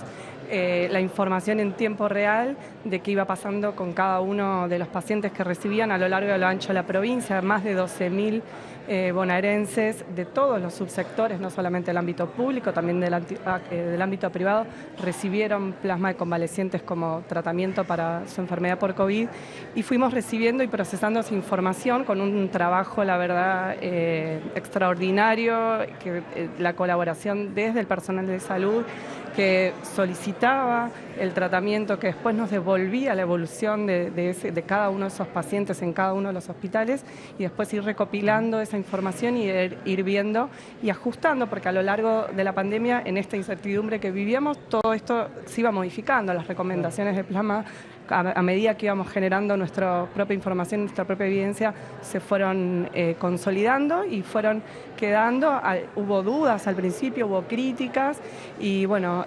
la información en tiempo real de qué iba pasando con cada uno de los pacientes que recibían a lo largo y a lo ancho de la provincia, más de 12.000 bonaerenses de todos los subsectores, no solamente del ámbito público, también del ámbito privado, recibieron plasma de convalecientes como tratamiento para su enfermedad por COVID y fuimos recibiendo y procesando esa información con un trabajo, la verdad, extraordinario, la colaboración desde el personal de salud que solicitaba el tratamiento, que después nos devolvía la evolución de cada uno de esos pacientes en cada uno de los hospitales y después ir recopilando esa información y ir viendo y ajustando, porque a lo largo de la pandemia, en esta incertidumbre que vivíamos, todo esto se iba modificando, las recomendaciones de plasma a medida que íbamos generando nuestra propia información, nuestra propia evidencia, se fueron consolidando y fueron quedando. Hubo dudas al principio, hubo críticas y bueno,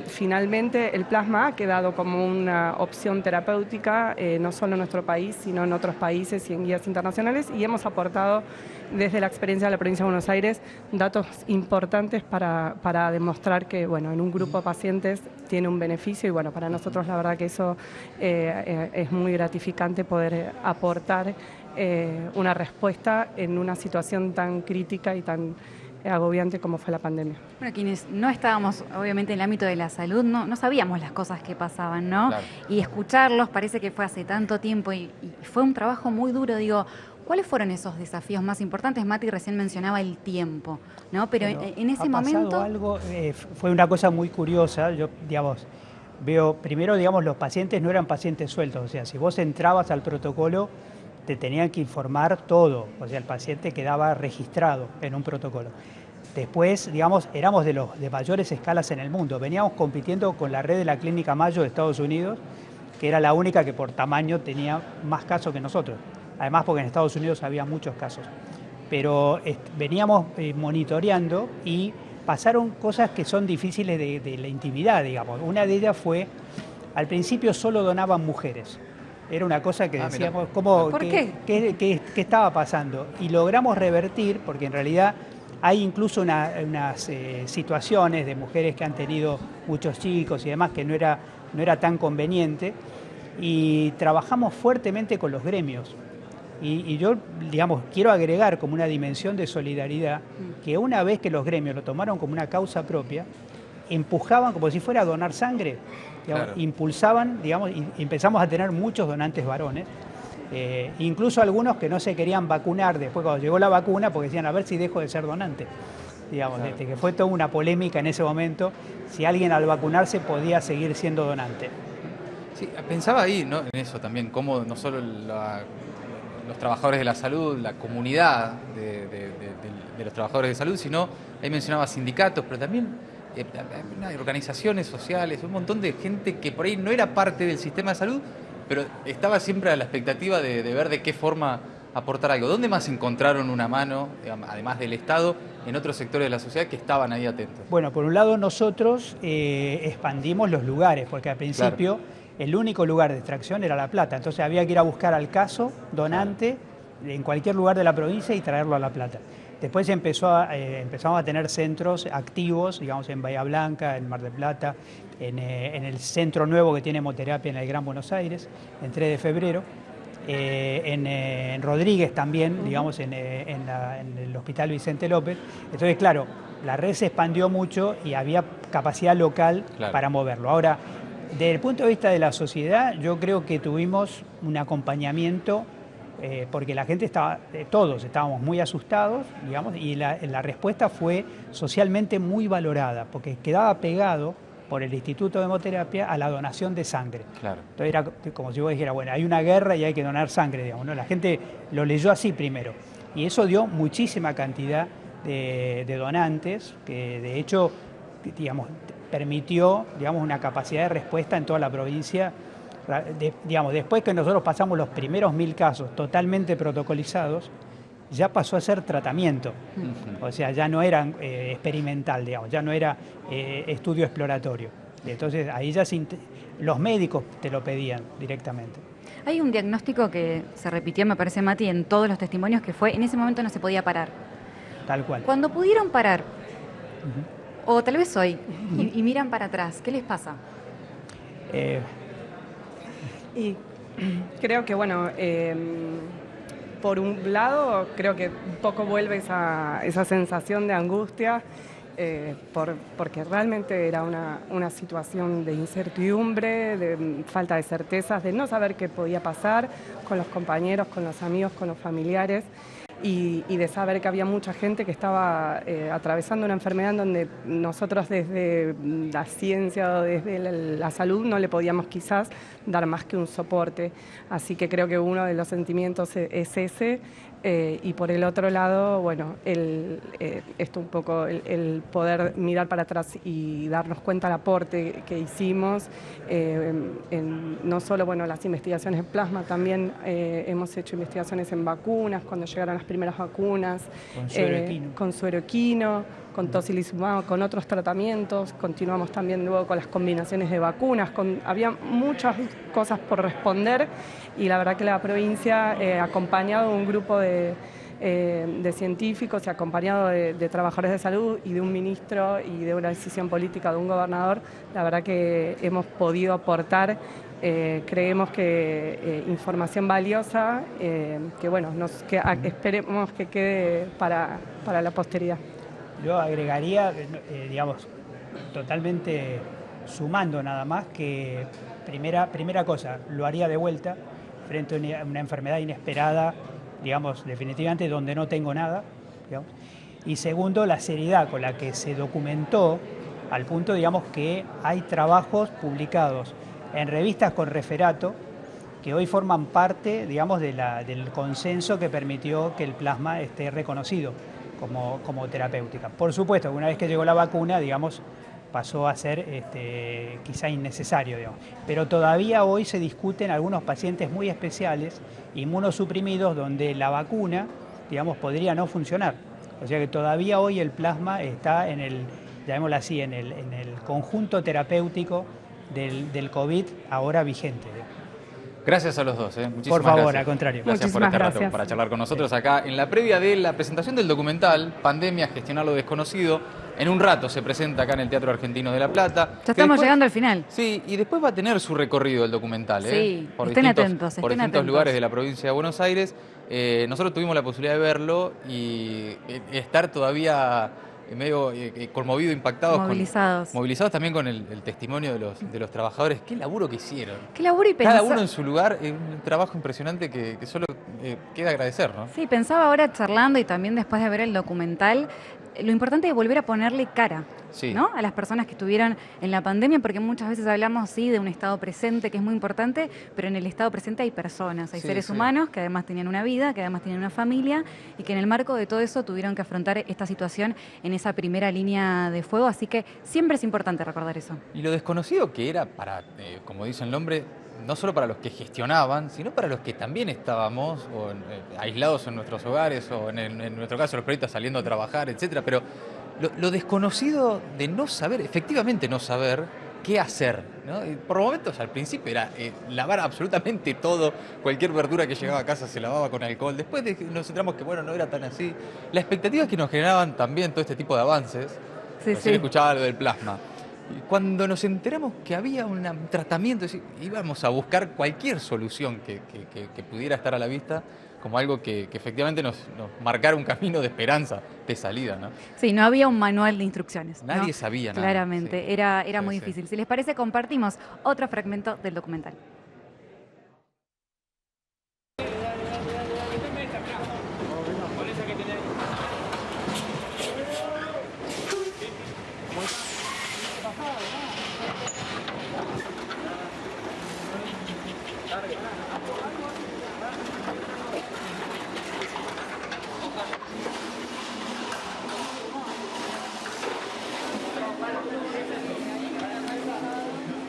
finalmente el plasma ha quedado como una opción terapéutica, no solo en nuestro país, sino en otros países y en guías internacionales, y hemos aportado desde la experiencia de la provincia de Buenos Aires datos importantes para demostrar que bueno, en un grupo de pacientes tiene un beneficio y bueno, para nosotros la verdad que eso es muy gratificante poder aportar una respuesta en una situación tan crítica y tan agobiante como fue la pandemia. Bueno, quienes no estábamos obviamente en el ámbito de la salud, no sabíamos las cosas que pasaban, ¿no? Claro. Y escucharlos parece que fue hace tanto tiempo y fue un trabajo muy duro, digo. ¿Cuáles fueron esos desafíos más importantes? Mati recién mencionaba el tiempo, ¿no? Pero en ese momento... algo, fue una cosa muy curiosa. Yo, digamos, veo, primero, digamos, los pacientes no eran pacientes sueltos. O sea, si vos entrabas al protocolo, te tenían que informar todo. O sea, el paciente quedaba registrado en un protocolo. Después, digamos, éramos de mayores escalas en el mundo. Veníamos compitiendo con la red de la Clínica Mayo de Estados Unidos, que era la única que por tamaño tenía más casos que nosotros. Además, porque en Estados Unidos había muchos casos. Pero veníamos monitoreando y pasaron cosas que son difíciles de la intimidad, digamos. Una de ellas fue, al principio solo donaban mujeres. Era una cosa que decíamos, ¿por qué? ¿Qué estaba pasando? Y logramos revertir, porque en realidad hay incluso unas situaciones de mujeres que han tenido muchos chicos y demás que no era tan conveniente. Y trabajamos fuertemente con los gremios. Y yo, digamos, quiero agregar como una dimensión de solidaridad que una vez que los gremios lo tomaron como una causa propia, empujaban como si fuera a donar sangre, digamos, claro. Impulsaban, digamos, y empezamos a tener muchos donantes varones, incluso algunos que no se querían vacunar después cuando llegó la vacuna porque decían a ver si dejo de ser donante. Digamos, claro. Que fue toda una polémica en ese momento, si alguien al vacunarse podía seguir siendo donante. Sí, pensaba ahí, ¿no? En eso también, cómo no solo los trabajadores de la salud, la comunidad de los trabajadores de salud, sino, ahí mencionaba sindicatos, pero también organizaciones sociales, un montón de gente que por ahí no era parte del sistema de salud, pero estaba siempre a la expectativa de ver de qué forma aportar algo. ¿Dónde más encontraron una mano, además del Estado, en otros sectores de la sociedad que estaban ahí atentos? Bueno, por un lado nosotros expandimos los lugares, porque al principio... Claro. El único lugar de extracción era La Plata, entonces había que ir a buscar al caso donante en cualquier lugar de la provincia y traerlo a La Plata. Después empezamos a tener centros activos, digamos en Bahía Blanca, en Mar del Plata, en el centro nuevo que tiene hemoterapia en el Gran Buenos Aires, en 3 de febrero, en Rodríguez también, digamos en el Hospital Vicente López. Entonces, claro, la red se expandió mucho y había capacidad local para moverlo. Ahora, desde el punto de vista de la sociedad, yo creo que tuvimos un acompañamiento porque la gente todos estábamos muy asustados, digamos, y la respuesta fue socialmente muy valorada, porque quedaba pegado por el Instituto de Hemoterapia a la donación de sangre. Claro. Entonces era como si vos dijeras, bueno, hay una guerra y hay que donar sangre, digamos, ¿no? La gente lo leyó así primero, y eso dio muchísima cantidad de donantes, que de hecho, digamos, permitió, digamos, una capacidad de respuesta en toda la provincia. Digamos, después que nosotros pasamos los primeros 1000 casos totalmente protocolizados, ya pasó a ser tratamiento. O sea, ya no era experimental, digamos, ya no era estudio exploratorio. Entonces, ahí ya los médicos te lo pedían directamente. Hay un diagnóstico que se repitió, me parece, Mati, en todos los testimonios, que fue, en ese momento no se podía parar. Tal cual. Cuando pudieron parar, O tal vez hoy, y miran para atrás. ¿Qué les pasa? Y creo que, bueno, por un lado, creo que un poco vuelve esa sensación de angustia, porque realmente era una situación de incertidumbre, de falta de certezas, de no saber qué podía pasar con los compañeros, con los amigos, con los familiares. Y de saber que había mucha gente que estaba atravesando una enfermedad en donde nosotros desde la ciencia o desde la salud no le podíamos quizás dar más que un soporte. Así que creo que uno de los sentimientos es ese. Y por el otro lado, bueno, esto un poco, el poder mirar para atrás y darnos cuenta del aporte que hicimos, no solo, bueno, las investigaciones en plasma, también hemos hecho investigaciones en vacunas, cuando llegaron las primeras vacunas, con suero equino, con tocilizumab, con otros tratamientos, continuamos también luego con las combinaciones de vacunas, había muchas cosas por responder y la verdad que la provincia, acompañado de un grupo de científicos y acompañado de trabajadores de salud y de un ministro y de una decisión política de un gobernador, la verdad que hemos podido aportar, creemos que información valiosa, que bueno, esperemos que quede para la posteridad. Yo agregaría, digamos, totalmente sumando nada más que primera cosa, lo haría de vuelta frente a una enfermedad inesperada, digamos, definitivamente donde no tengo nada, digamos. Y segundo, la seriedad con la que se documentó, al punto, digamos, que hay trabajos publicados en revistas con referato que hoy forman parte, digamos, del consenso que permitió que el plasma esté reconocido como terapéutica. Por supuesto, una vez que llegó la vacuna, digamos, pasó a ser quizá innecesario, digamos. Pero todavía hoy se discuten algunos pacientes muy especiales, inmunosuprimidos, donde la vacuna, digamos, podría no funcionar. O sea que todavía hoy el plasma está en el, llamémoslo así, en el conjunto terapéutico del COVID ahora vigente. Gracias a los dos. Muchísimas por favor, gracias. al contrario. Gracias por este rato para charlar con nosotros acá en la previa de la presentación del documental Pandemia, gestionar lo desconocido. En un rato se presenta acá en el Teatro Argentino de La Plata. Ya estamos llegando al final. Sí, y después va a tener su recorrido el documental. Sí, por estén distintos atentos. lugares de la provincia de Buenos Aires. Nosotros tuvimos la posibilidad de verlo y estar todavía medio conmovido, impactados. Movilizados también con el testimonio de los trabajadores. Qué laburo que hicieron. Qué laburo y cada uno en su lugar, un trabajo impresionante que solo queda agradecer, ¿no? Sí, pensaba ahora charlando y también después de ver el documental, lo importante es volver a ponerle cara, sí, ¿no? A las personas que estuvieron en la pandemia, porque muchas veces hablamos, sí, de un estado presente que es muy importante, pero en el estado presente hay personas, hay seres humanos que además tenían una vida, que además tenían una familia y que en el marco de todo eso tuvieron que afrontar esta situación en esa primera línea de fuego, así que siempre es importante recordar eso. Y lo desconocido que era para, como dice el nombre, no solo para los que gestionaban, sino para los que también estábamos aislados en nuestros hogares o en nuestro caso los periodistas saliendo a trabajar, etcétera. Pero lo desconocido de no saber, efectivamente no saber qué hacer, ¿no? Por momentos al principio era lavar absolutamente todo, cualquier verdura que llegaba a casa se lavaba con alcohol. Después nos enteramos que bueno, no era tan así. La expectativa que nos generaban también todo este tipo de avances, recién escuchaba lo del plasma. Y cuando nos enteramos que había un tratamiento, íbamos a buscar cualquier solución que pudiera estar a la vista como algo que efectivamente nos marcara un camino de esperanza, de salida, ¿no? Sí, no había un manual de instrucciones. Nadie sabía nada. Claramente, sí, era muy difícil. Si les parece, compartimos otro fragmento del documental.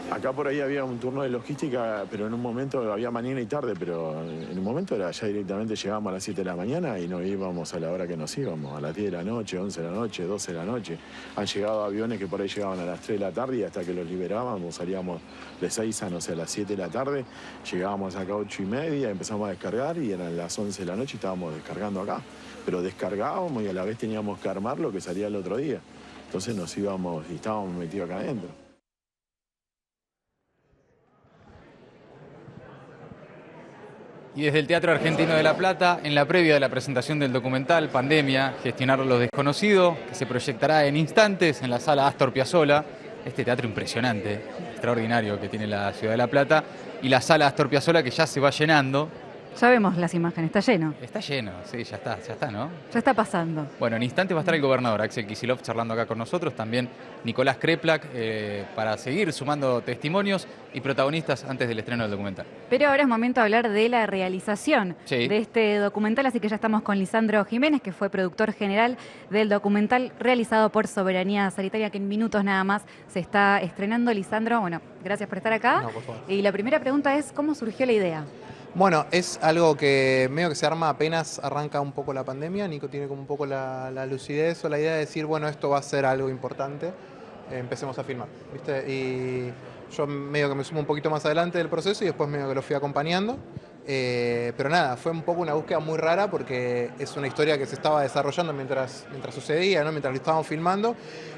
Acá por ahí había un turno de logística, pero en un momento había mañana y tarde, pero en un momento era ya directamente llegábamos a las 7 de la mañana y no íbamos a la hora que nos íbamos, a las 10 de la noche, 11 de la noche, 12 de la noche. Han llegado aviones que por ahí llegaban a las 3 de la tarde y hasta que los liberábamos salíamos de Seiza, no sé, a las 7 de la tarde, llegábamos acá a 8 y media, empezamos a descargar y eran las 11 de la noche y estábamos descargando acá. Pero descargábamos y a la vez teníamos que armar lo que salía el otro día. Entonces nos íbamos y estábamos metidos acá adentro. Y desde el Teatro Argentino de La Plata, en la previa de la presentación del documental Pandemia, gestionar lo desconocido, que se proyectará en instantes en la sala Astor Piazzolla, este teatro impresionante, extraordinario que tiene la ciudad de La Plata, y la sala Astor Piazzolla que ya se va llenando. Ya vemos las imágenes, está lleno. Está lleno, sí, ya está, ¿no? Ya está pasando. Bueno, en instantes va a estar el gobernador Axel Kicillof charlando acá con nosotros, también Nicolás Kreplak, para seguir sumando testimonios y protagonistas antes del estreno del documental. Pero ahora es momento de hablar de la realización de este documental, así que ya estamos con Lisandro Jiménez, que fue productor general del documental realizado por Soberanía Sanitaria, que en minutos nada más se está estrenando. Lisandro, bueno, gracias por estar acá. No, por favor. Y la primera pregunta es, ¿cómo surgió la idea? Bueno, es algo que medio que se arma apenas arranca un poco la pandemia. Nico tiene como un poco la lucidez o la idea de decir, bueno, esto va a ser algo importante, empecemos a filmar, ¿viste? Y yo medio que me sumo un poquito más adelante del proceso y después medio que lo fui acompañando. Pero nada, fue un poco una búsqueda muy rara porque es una historia que se estaba desarrollando mientras sucedía, ¿no? Mientras lo estábamos filmando.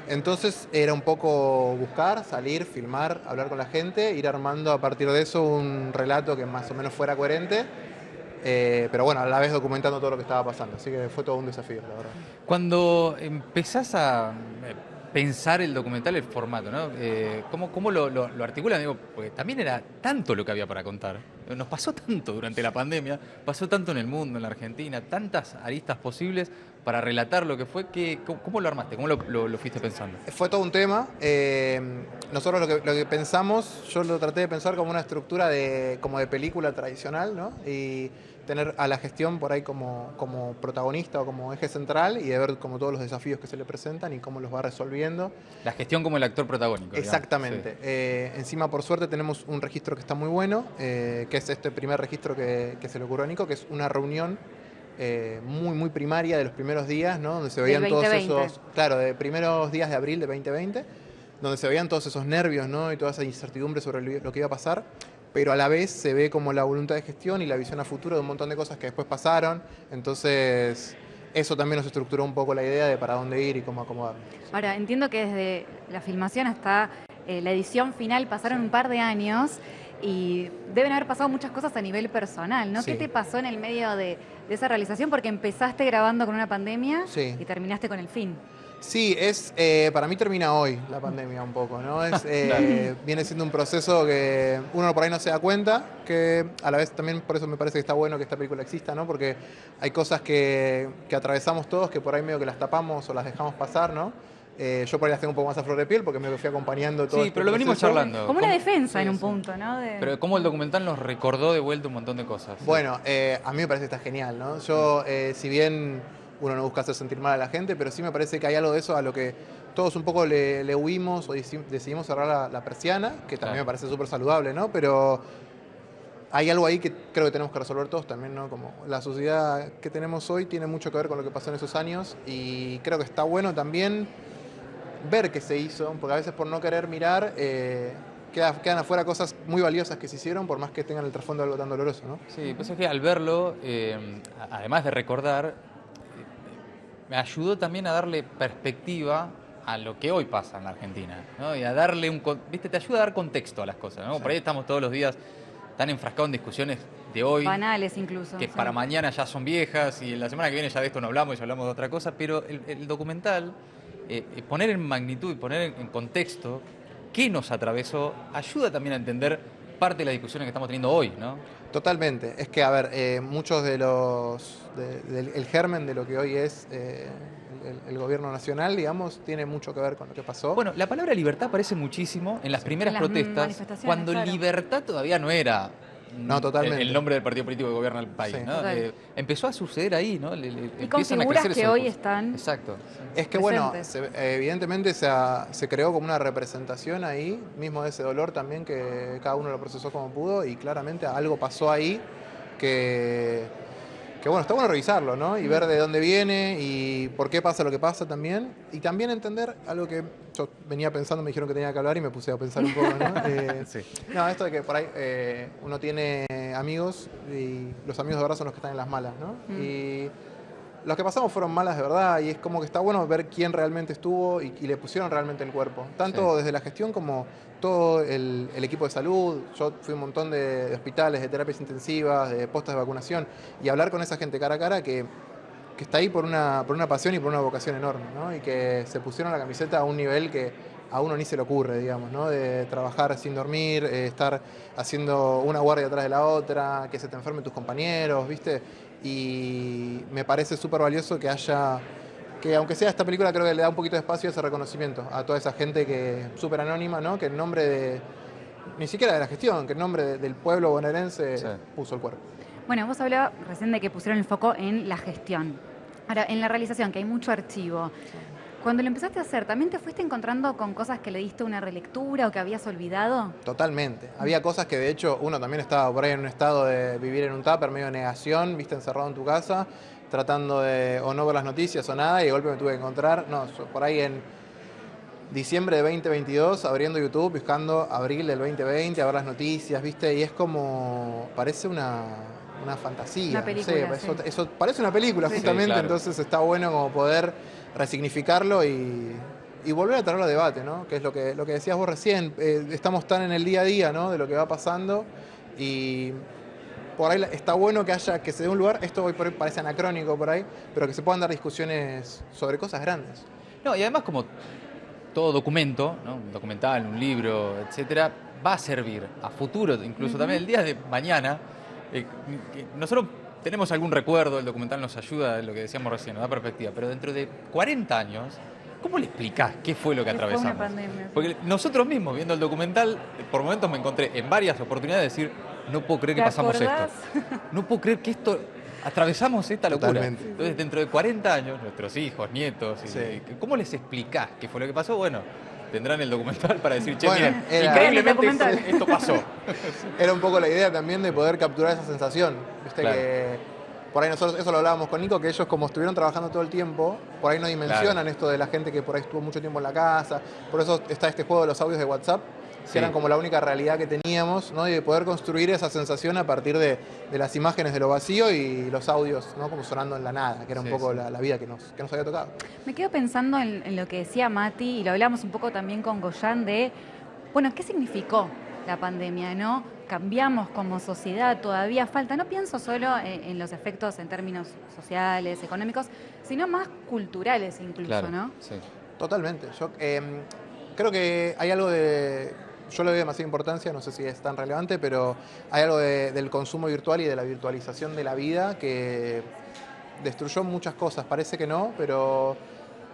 Entonces era un poco buscar, salir, filmar, hablar con la gente, ir armando a partir de eso un relato que más o menos fuera coherente. Pero bueno, a la vez documentando todo lo que estaba pasando. Así que fue todo un desafío, la verdad. Cuando empezás a pensar el documental, el formato, ¿no? ¿Cómo lo articulan? Digo, porque también era tanto lo que había para contar. Nos pasó tanto durante la pandemia, pasó tanto en el mundo, en la Argentina, tantas aristas posibles para relatar lo que fue. ¿Cómo lo armaste? ¿Cómo lo fuiste pensando? Fue todo un tema. Nosotros lo que pensamos, yo lo traté de pensar como una estructura como de película tradicional, ¿no? Y tener a la gestión por ahí como protagonista o como eje central y de ver como todos los desafíos que se le presentan y cómo los va resolviendo. La gestión como el actor protagónico. Exactamente. Sí. Encima, por suerte, tenemos un registro que está muy bueno, que es este primer registro que se le ocurrió a Nico, que es una reunión muy primaria de los primeros días, ¿no? Donde se veían todos esos, claro, de primeros días de abril de 2020, donde se veían todos esos nervios, ¿no? Y toda esa incertidumbre sobre lo que iba a pasar, pero a la vez se ve como la voluntad de gestión y la visión a futuro de un montón de cosas que después pasaron. Entonces, eso también nos estructuró un poco la idea de para dónde ir y cómo acomodarnos. Ahora, entiendo que desde la filmación hasta la edición final pasaron un par de años y deben haber pasado muchas cosas a nivel personal, ¿no? Sí. ¿Qué te pasó en el medio de esa realización? Porque empezaste grabando con una pandemia y terminaste con el fin. Sí, para mí termina hoy la pandemia un poco, ¿no? Viene siendo un proceso que uno por ahí no se da cuenta, que a la vez también por eso me parece que está bueno que esta película exista, ¿no? Porque hay cosas que atravesamos todos que por ahí medio que las tapamos o las dejamos pasar, ¿no? Yo por ahí las tengo un poco más a flor de piel porque me fui acompañando todo. Sí, pero lo venimos charlando. Como una defensa en un punto, ¿no? Pero cómo el documental nos recordó de vuelta un montón de cosas. Bueno, a mí me parece que está genial, ¿no? Yo, si bien uno no busca hacer sentir mal a la gente, pero sí me parece que hay algo de eso a lo que todos un poco le huimos o decidimos cerrar la persiana, que también me parece súper saludable, ¿no? Pero hay algo ahí que creo que tenemos que resolver todos también, ¿no? Como la sociedad que tenemos hoy tiene mucho que ver con lo que pasó en esos años y creo que está bueno también ver qué se hizo, porque a veces por no querer mirar quedan afuera cosas muy valiosas que se hicieron, por más que tengan el trasfondo de algo tan doloroso, ¿no? Sí, pues es que al verlo, además de recordar, me ayudó también a darle perspectiva a lo que hoy pasa en la Argentina, ¿no? Y a darle ¿viste? Te ayuda a dar contexto a las cosas, ¿no? Sí. Por ahí estamos todos los días tan enfrascados en discusiones de hoy. Banales incluso. Que para mañana ya son viejas y en la semana que viene ya de esto no hablamos y ya hablamos de otra cosa, pero el documental, poner en magnitud y poner en contexto qué nos atravesó, ayuda también a entender parte de las discusiones que estamos teniendo hoy, ¿no? Totalmente. Es que, a ver, muchos del germen de lo que hoy es el gobierno nacional, digamos, tiene mucho que ver con lo que pasó. Bueno, la palabra libertad aparece muchísimo en las primeras protestas, cuando libertad todavía no era totalmente. El nombre del partido político que gobierna el país, sí. ¿no? Empezó a suceder ahí, ¿no? Y con figuras que hoy están. Exacto. Es que bueno, evidentemente se creó como una representación ahí, mismo de ese dolor también, que cada uno lo procesó como pudo y claramente algo pasó ahí que bueno, está bueno revisarlo, ¿no? Y ver de dónde viene y por qué pasa lo que pasa también. Y también entender algo que yo venía pensando, me dijeron que tenía que hablar y me puse a pensar un poco, ¿no? Sí. No, esto de que por ahí uno tiene amigos y los amigos de verdad son los que están en las malas, ¿no? Y Los que pasamos fueron malas de verdad y es como que está bueno ver quién realmente estuvo y le pusieron realmente el cuerpo. Tanto desde la gestión como todo el equipo de salud. Yo fui a un montón de hospitales, de terapias intensivas, de postas de vacunación y hablar con esa gente cara a cara que está ahí por una pasión y por una vocación enorme, ¿no? Y que se pusieron la camiseta a un nivel que a uno ni se le ocurre, digamos, ¿no? De trabajar sin dormir, estar haciendo una guardia atrás de la otra, que se te enfermen tus compañeros, ¿viste? Y me parece súper valioso que haya, que aunque sea esta película, creo que le da un poquito de espacio a ese reconocimiento a toda esa gente que súper anónima, ¿no? Que en nombre de, ni siquiera de la gestión, que en nombre del pueblo bonaerense puso el cuerpo. Bueno, vos hablabas recién de que pusieron el foco en la gestión. Ahora, en la realización, que hay mucho archivo. Cuando lo empezaste a hacer, ¿también te fuiste encontrando con cosas que le diste una relectura o que habías olvidado? Totalmente. Había cosas que de hecho uno también estaba por ahí en un estado de vivir en un tupper, medio de negación, viste, encerrado en tu casa, tratando de o no ver las noticias o nada, y de golpe me tuve que encontrar, por ahí en diciembre de 2022, abriendo YouTube, buscando abril del 2020, a ver las noticias, viste, y es como, parece una fantasía. Una película, no sé, eso parece una película, justamente, claro. Entonces está bueno como poder resignificarlo y volver a traerlo a debate, ¿no? Que es lo que decías vos recién, estamos tan en el día a día, ¿no? De lo que va pasando y por ahí está bueno que se dé un lugar, esto hoy por hoy parece anacrónico por ahí, pero que se puedan dar discusiones sobre cosas grandes. No, y además como todo documento, ¿no? Un documental, un libro, etcétera, va a servir a futuro, incluso también el día de mañana. Nosotros tenemos algún recuerdo, el documental nos ayuda, de lo que decíamos recién, nos da perspectiva, pero dentro de 40 años, ¿cómo le explicás qué fue lo que atravesamos? Fue una pandemia. Porque nosotros mismos, viendo el documental, por momentos me encontré en varias oportunidades de decir, no puedo creer que pasamos esto. No puedo creer que atravesamos esta locura. Totalmente. Entonces, dentro de 40 años, nuestros hijos, nietos, ¿cómo les explicás qué fue lo que pasó? Bueno, tendrán el documental para decir, che, miren, increíblemente esto pasó. Era un poco la idea también de poder capturar esa sensación. Viste que por ahí nosotros, eso lo hablábamos con Nico, que ellos como estuvieron trabajando todo el tiempo, por ahí no dimensionan esto de la gente que por ahí estuvo mucho tiempo en la casa. Por eso está este juego de los audios de WhatsApp, que eran como la única realidad que teníamos, ¿no? Y de poder construir esa sensación a partir de las imágenes de lo vacío y los audios, ¿no? Como sonando en la nada, que era un poco la vida que nos había tocado. Me quedo pensando en lo que decía Mati, y lo hablamos un poco también con Goyan, de, bueno, ¿qué significó la pandemia, no? Cambiamos como sociedad, todavía falta, no pienso solo en los efectos en términos sociales, económicos, sino más culturales incluso, ¿no? Sí. Totalmente. Yo creo que hay algo yo le doy demasiada importancia, no sé si es tan relevante, pero hay algo del consumo virtual y de la virtualización de la vida que destruyó muchas cosas. Parece que no, pero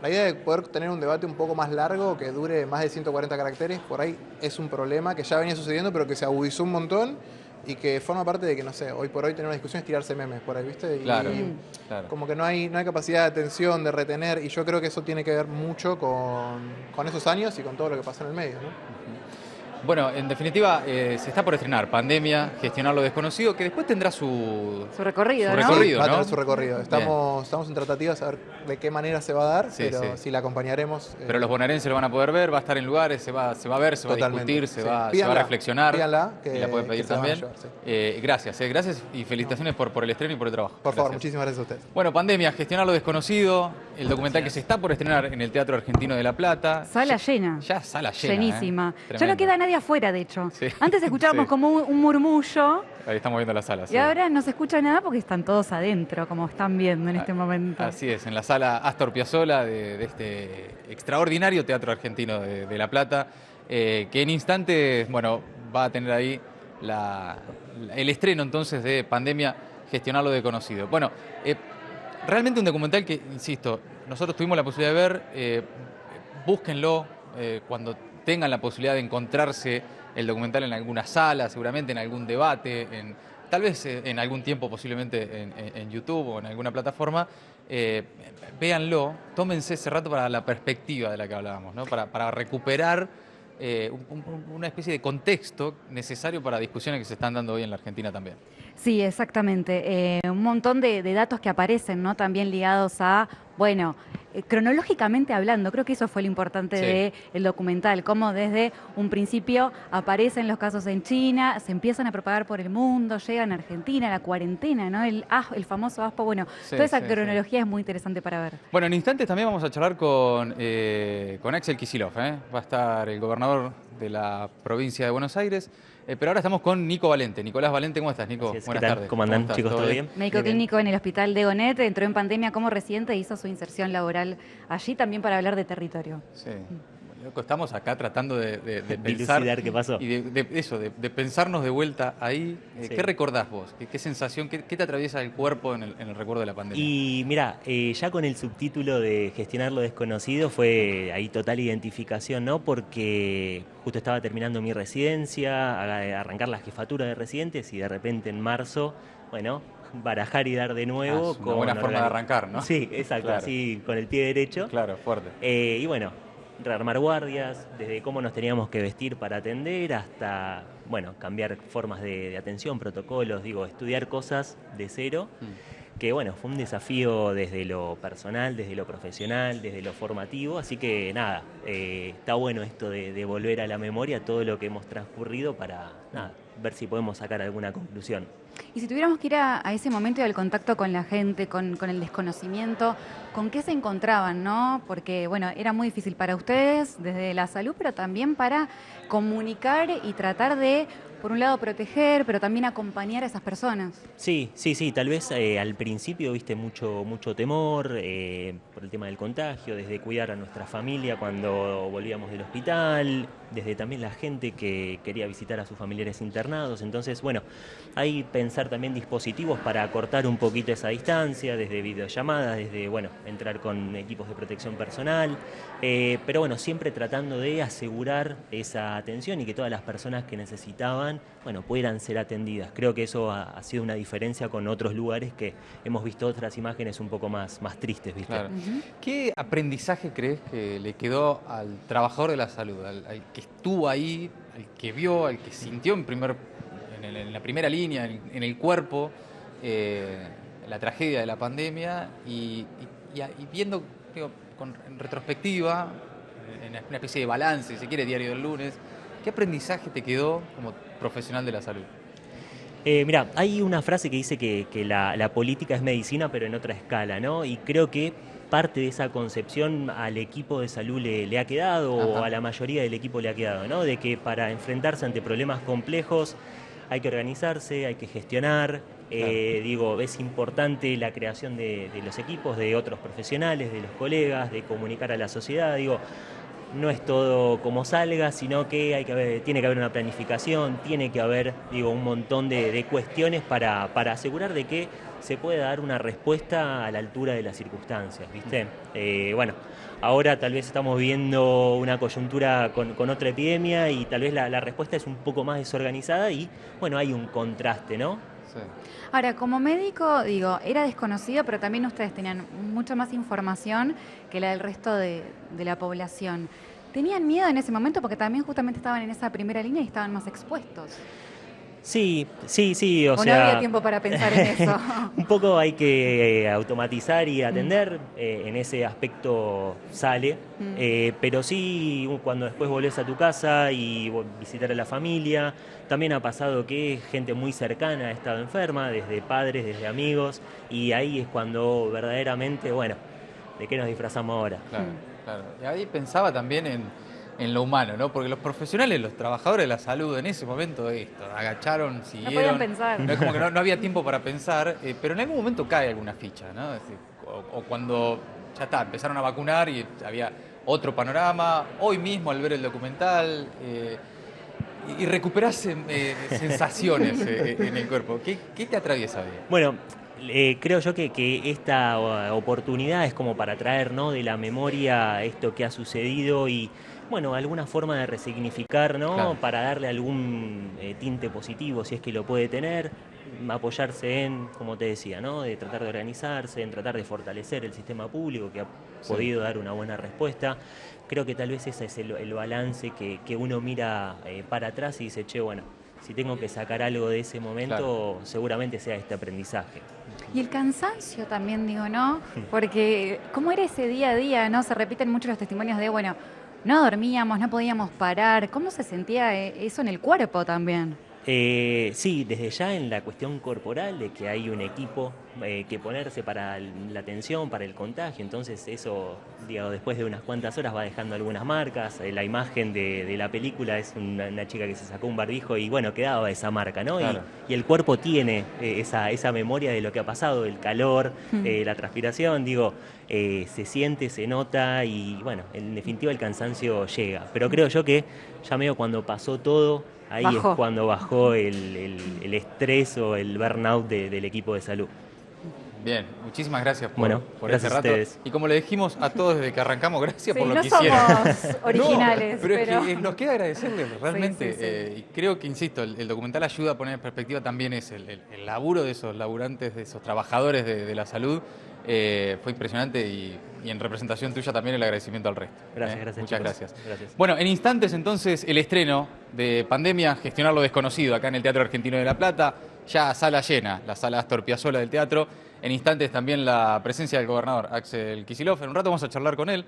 la idea de poder tener un debate un poco más largo, que dure más de 140 caracteres, por ahí es un problema que ya venía sucediendo, pero que se agudizó un montón y que forma parte de que, no sé, hoy por hoy tener una discusión es tirarse memes por ahí, ¿viste? Claro, y como que no hay capacidad de atención, de retener, y yo creo que eso tiene que ver mucho con esos años y con todo lo que pasó en el medio, ¿no? Bueno, en definitiva, se está por estrenar Pandemia, Gestionar lo desconocido, que después tendrá su recorrido, ¿no? Va a tener su recorrido. Estamos en tratativas a ver de qué manera se va a dar, pero sí la acompañaremos. Pero los bonaerenses lo van a poder ver, va a estar en lugares, se va a ver, se va a discutir, se va a reflexionar. Pídanla, y la pueden pedir también. Gracias y felicitaciones por el estreno y por el trabajo. Por favor, muchísimas gracias a ustedes. Bueno, Pandemia, Gestionar lo desconocido, el documental que se está por estrenar en el Teatro Argentino de La Plata. Sala llena. Ya sala llena. Llenísima. Ya no queda nadie afuera, de hecho. Sí. Antes escuchábamos como un murmullo. Ahí estamos viendo la sala. Y ahora no se escucha nada porque están todos adentro, como están viendo en este momento. Así es, en la sala Astor Piazzolla de este extraordinario Teatro Argentino de La Plata, que en instantes, bueno, va a tener ahí el estreno entonces de Pandemia, Gestionar lo desconocido. Bueno, realmente un documental que, insisto, nosotros tuvimos la posibilidad de ver, búsquenlo cuando tengan la posibilidad de encontrarse el documental en alguna sala, seguramente en algún debate, tal vez en algún tiempo posiblemente en YouTube o en alguna plataforma, véanlo, tómense ese rato para la perspectiva de la que hablábamos, ¿no? Para recuperar una especie de contexto necesario para discusiones que se están dando hoy en la Argentina también. Sí, exactamente. Un montón de datos que aparecen, ¿no? También ligados a, bueno, cronológicamente hablando. Creo que eso fue lo importante del documental, cómo desde un principio aparecen los casos en China, se empiezan a propagar por el mundo, llegan a Argentina, la cuarentena, ¿no? El famoso ASPO, bueno, toda esa cronología es muy interesante para ver. Bueno, en instantes también vamos a charlar con Axel Kicillof, Va a estar el gobernador de la provincia de Buenos Aires, pero ahora estamos con Nico Valente. Nicolás Valente, ¿cómo estás, Nico? Buenas tardes. ¿Cómo andan, chicos? ¿Todo bien? Médico clínico en el hospital de Gonet, entró en pandemia como residente e hizo su inserción laboral allí también para hablar de territorio. Sí. Estamos acá tratando de pensar qué pasó. Y de pensarnos de vuelta ahí. ¿Qué recordás vos? ¿Qué sensación, qué te atraviesa el cuerpo en el recuerdo de la pandemia? Y mira, ya con el subtítulo de gestionar lo desconocido fue ahí total identificación, ¿no? Porque justo estaba terminando mi residencia, arrancar la jefatura de residentes y de repente en marzo, bueno, barajar y dar de nuevo. Es una buena forma de arrancar, ¿no? Sí, exacto, claro. Así con el pie derecho. Claro, fuerte. Y bueno, rearmar guardias, desde cómo nos teníamos que vestir para atender hasta, bueno, cambiar formas de atención, protocolos, estudiar cosas de cero, que bueno, fue un desafío desde lo personal, desde lo profesional, desde lo formativo, así que nada, está bueno esto de volver a la memoria todo lo que hemos transcurrido para, nada, ver si podemos sacar alguna conclusión. Y si tuviéramos que ir a ese momento del contacto con la gente, con el desconocimiento, ¿con qué se encontraban, no? Porque, bueno, era muy difícil para ustedes desde la salud, pero también para comunicar y tratar de, por un lado, proteger, pero también acompañar a esas personas. Sí, tal vez al principio viste mucho temor por el tema del contagio, desde cuidar a nuestra familia cuando volvíamos del hospital, desde también la gente que quería visitar a sus familiares internados. Entonces, bueno, hay pensar también dispositivos para acortar un poquito esa distancia, desde videollamadas, desde, bueno, entrar con equipos de protección personal, pero bueno, siempre tratando de asegurar esa atención y que todas las personas que necesitaban, bueno, puedan ser atendidas. Creo que eso ha sido una diferencia con otros lugares que hemos visto otras imágenes un poco más tristes, ¿viste? Claro. ¿Qué aprendizaje crees que le quedó al trabajador de la salud, al que estuvo ahí, al que vio, al que sintió en la primera línea, en el cuerpo, la tragedia de la pandemia y viendo, en retrospectiva, en una especie de balance, si se quiere, diario del lunes, ¿qué aprendizaje te quedó como profesional de la salud? Mira, hay una frase que dice que la política es medicina, pero en otra escala, ¿no? Y creo que parte de esa concepción al equipo de salud le ha quedado, o a la mayoría del equipo le ha quedado, ¿no? De que para enfrentarse ante problemas complejos hay que organizarse, hay que gestionar. Es importante la creación de los equipos, de otros profesionales, de los colegas, de comunicar a la sociedad. No es todo como salga, sino que tiene que haber una planificación, tiene que haber, un montón de cuestiones para asegurar de que se pueda dar una respuesta a la altura de las circunstancias, ¿viste? Bueno, ahora tal vez estamos viendo una coyuntura con otra epidemia y tal vez la respuesta es un poco más desorganizada y, bueno, hay un contraste, ¿no? Sí. Ahora, como médico, era desconocido, pero también ustedes tenían mucha más información que la del resto de la población. ¿Tenían miedo en ese momento? Porque también justamente estaban en esa primera línea y estaban más expuestos. Sí, ¿O no había tiempo para pensar en eso? Un poco hay que automatizar y atender, en ese aspecto sale, pero sí, cuando después volvés a tu casa y visitar a la familia, también ha pasado que gente muy cercana ha estado enferma, desde padres, desde amigos, y ahí es cuando verdaderamente, bueno, ¿de qué nos disfrazamos ahora? Claro. Y ahí pensaba también en lo humano, ¿no? Porque los profesionales, los trabajadores de la salud en ese momento agacharon, siguieron. No podían pensar. No es como que no había tiempo para pensar, pero en algún momento cae alguna ficha, ¿no? Es decir, o cuando ya está, empezaron a vacunar y había otro panorama, hoy mismo al ver el documental, y recuperás sensaciones en el cuerpo. ¿Qué te atraviesa hoy? Bueno, creo yo que esta oportunidad es como para traer, ¿no?, de la memoria esto que ha sucedido y, bueno, alguna forma de resignificar, ¿no? Claro. Para darle algún tinte positivo, si es que lo puede tener, apoyarse en, como te decía, ¿no?, de tratar de organizarse, en tratar de fortalecer el sistema público que ha podido dar una buena respuesta. Creo que tal vez ese es el balance que uno mira para atrás y dice, che, bueno, si tengo que sacar algo de ese momento, seguramente sea este aprendizaje. Y el cansancio también, digo, ¿no? Porque ¿cómo era ese día a día, no? Se repiten mucho los testimonios de, bueno, no dormíamos, no podíamos parar. ¿Cómo se sentía eso en el cuerpo también? Sí, desde ya en la cuestión corporal, de que hay un equipo que ponerse para la atención, para el contagio, entonces eso, digo, después de unas cuantas horas va dejando algunas marcas. La imagen de la película es una chica que se sacó un barbijo y bueno, quedaba esa marca, ¿no? Claro. Y el cuerpo tiene esa memoria de lo que ha pasado, el calor, la transpiración, digo, se siente, se nota y bueno, en definitiva el cansancio llega. Pero creo yo que ya medio cuando pasó todo, ahí bajó. es cuando bajó el estrés o el burnout del equipo de salud. Bien, muchísimas gracias por, Bueno, por gracias este a rato. ustedes. Y como le dijimos a todos desde que arrancamos, gracias Sí, por lo no que hicieron. somos originales, No, pero es pero- que nos queda agradecerles realmente. Sí, sí, sí. Y creo que, insisto, el documental ayuda a poner en perspectiva también el laburo de esos laburantes, de esos trabajadores de la salud. Fue impresionante y en representación tuya también el agradecimiento al resto. Gracias, gracias, Muchas chicos. gracias. Gracias. Bueno, en instantes entonces el estreno de Pandemia, Gestionar lo Desconocido, acá en el Teatro Argentino de La Plata, ya sala llena, la sala Astor Piazzolla del teatro. En instantes también la presencia del gobernador Axel Kicillof. En un rato vamos a charlar con él.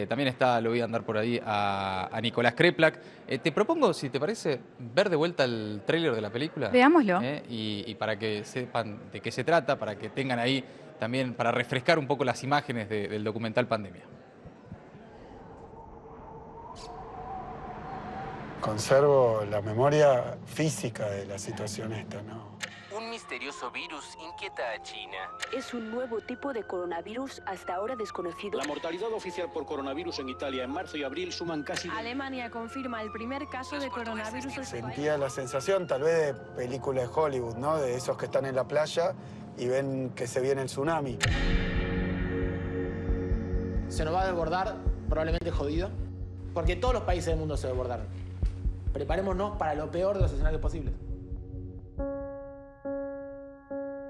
También lo voy a andar por ahí a Nicolás Kreplak. Te propongo, si te parece, ver de vuelta el tráiler de la película. Veámoslo. Y para que sepan de qué se trata, para que tengan ahí también, para refrescar un poco las imágenes del documental Pandemia. Conservo la memoria física de la situación esta, ¿no? Un misterioso virus inquieta a China. Es un nuevo tipo de coronavirus hasta ahora desconocido. La mortalidad oficial por coronavirus en Italia en marzo y abril suman casi... Alemania confirma el primer caso de coronavirus en su país. Sentía la sensación tal vez de película de Hollywood, ¿no? De esos que están en la playa y ven que se viene el tsunami. Se nos va a desbordar, probablemente jodido, porque todos los países del mundo se desbordaron. Preparémonos para lo peor de los escenarios posibles.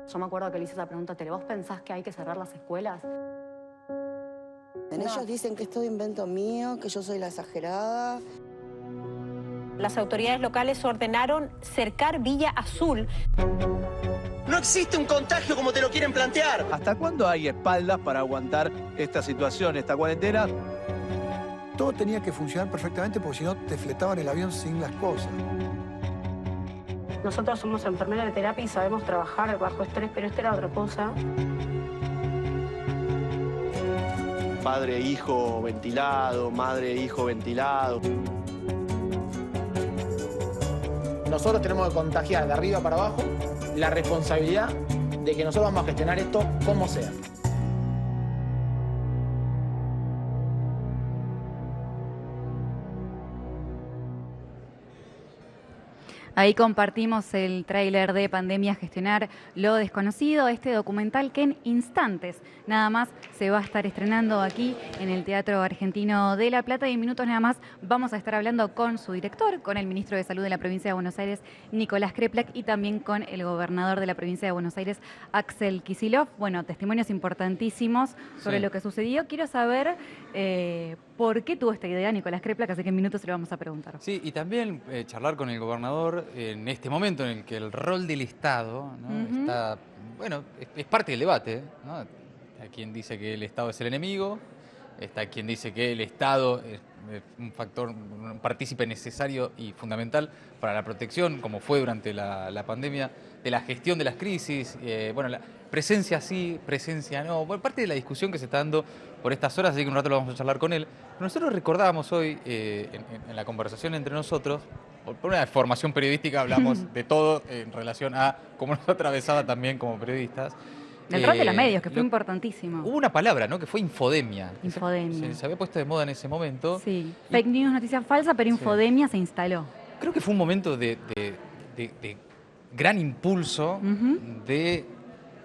Yo me acuerdo que le hice esa pregunta, Tere, ¿vos pensás que hay que cerrar las escuelas? Ellos dicen que es todo invento mío, que yo soy la exagerada. Las autoridades locales ordenaron cercar Villa Azul. No existe un contagio como te lo quieren plantear. ¿Hasta cuándo hay espaldas para aguantar esta situación, esta cuarentena? Todo tenía que funcionar perfectamente porque si no te fletaban el avión sin las cosas. Nosotros somos enfermeras de terapia y sabemos trabajar bajo estrés, pero esta era otra cosa. Padre, hijo ventilado, madre, hijo ventilado. Nosotros tenemos que contagiar de arriba para abajo la responsabilidad de que nosotros vamos a gestionar esto como sea. Ahí compartimos el tráiler de Pandemia, Gestionar lo Desconocido, este documental que en instantes nada más se va a estar estrenando aquí en el Teatro Argentino de La Plata y en minutos nada más vamos a estar hablando con su director, con el ministro de Salud de la Provincia de Buenos Aires, Nicolás Kreplak, y también con el gobernador de la Provincia de Buenos Aires, Axel Kicillof. Bueno, testimonios importantísimos sobre lo que sucedió. Quiero saber por qué tuvo esta idea Nicolás Kreplak, así que en minutos se lo vamos a preguntar. Sí, y también charlar con el gobernador en este momento en el que el rol del Estado, ¿no? Está, bueno, es parte del debate, ¿no? Hay quien dice que el Estado es el enemigo, está quien dice que el Estado es un factor, un partícipe necesario y fundamental para la protección, como fue durante la pandemia, de la gestión de las crisis. Bueno, la presencia sí, presencia no. Bueno, parte de la discusión que se está dando por estas horas, así que un rato lo vamos a charlar con él. Pero nosotros recordábamos hoy, en la conversación entre nosotros, por una formación periodística hablamos de todo en relación a cómo nos atravesaba también como periodistas. El rol de los medios, que fue importantísimo. Hubo una palabra, ¿no? Que fue infodemia. Infodemia. Se había puesto de moda en ese momento. Sí, fake news, noticia falsa, pero infodemia se instaló. Creo que fue un momento de gran impulso de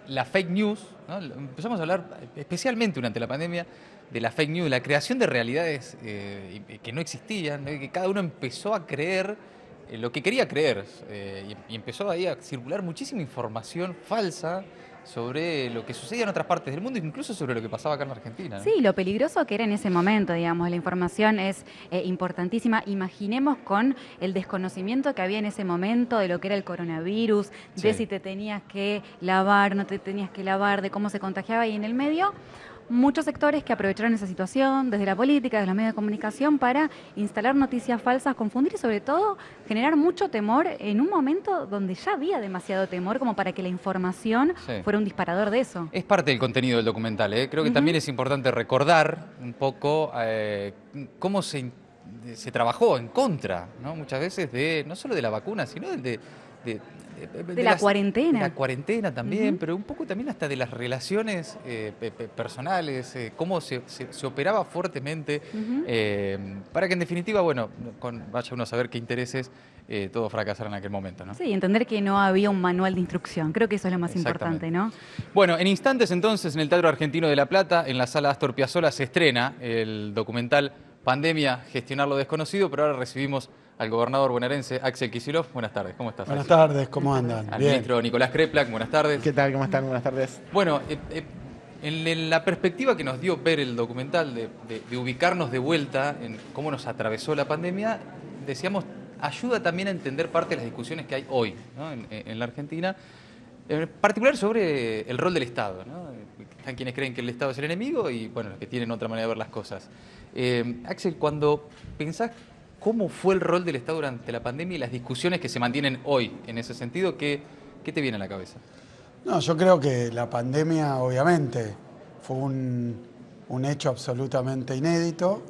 la fake news, ¿no? Empezamos a hablar, especialmente durante la pandemia, de la fake news, de la creación de realidades que no existían, que cada uno empezó a creer lo que quería creer y empezó ahí a circular muchísima información falsa sobre lo que sucedía en otras partes del mundo, incluso sobre lo que pasaba acá en la Argentina, ¿no? Sí, lo peligroso que era en ese momento, digamos, la información es importantísima. Imaginemos con el desconocimiento que había en ese momento de lo que era el coronavirus, de si te tenías que lavar, no te tenías que lavar, de cómo se contagiaba, y en el medio muchos sectores que aprovecharon esa situación, desde la política, desde los medios de comunicación, para instalar noticias falsas, confundir y sobre todo generar mucho temor en un momento donde ya había demasiado temor como para que la información fuera un disparador de eso. Es parte del contenido del documental, ¿eh? Creo que también es importante recordar un poco cómo se trabajó en contra, ¿no? Muchas veces no solo de la vacuna, sino de la cuarentena. De la cuarentena también, pero un poco también hasta de las relaciones personales, cómo se operaba fuertemente, para que en definitiva, bueno, vaya uno a saber qué intereses todo fracasara en aquel momento, ¿no? Sí, entender que no había un manual de instrucción, creo que eso es lo más importante, ¿no? Bueno, en instantes entonces, en el Teatro Argentino de La Plata, en la Sala Astor Piazzolla, se estrena el documental Pandemia, gestionar lo desconocido, pero ahora recibimos al gobernador bonaerense Axel Kicillof. Buenas tardes, ¿cómo estás? Buenas tardes, ¿cómo andan? Al Bien. ministro Nicolás Kreplak, buenas tardes. ¿Qué tal? ¿Cómo están? Buenas tardes. Bueno, en la perspectiva que nos dio ver el documental de ubicarnos de vuelta en cómo nos atravesó la pandemia, decíamos, ayuda también a entender parte de las discusiones que hay hoy, ¿no? en la Argentina, en particular sobre el rol del Estado, ¿no? Están quienes creen que el Estado es el enemigo y, bueno, los que tienen otra manera de ver las cosas. Axel, cuando pensás cómo fue el rol del Estado durante la pandemia y las discusiones que se mantienen hoy en ese sentido, ¿qué te viene a la cabeza? No, yo creo que la pandemia, obviamente, fue un hecho absolutamente inédito.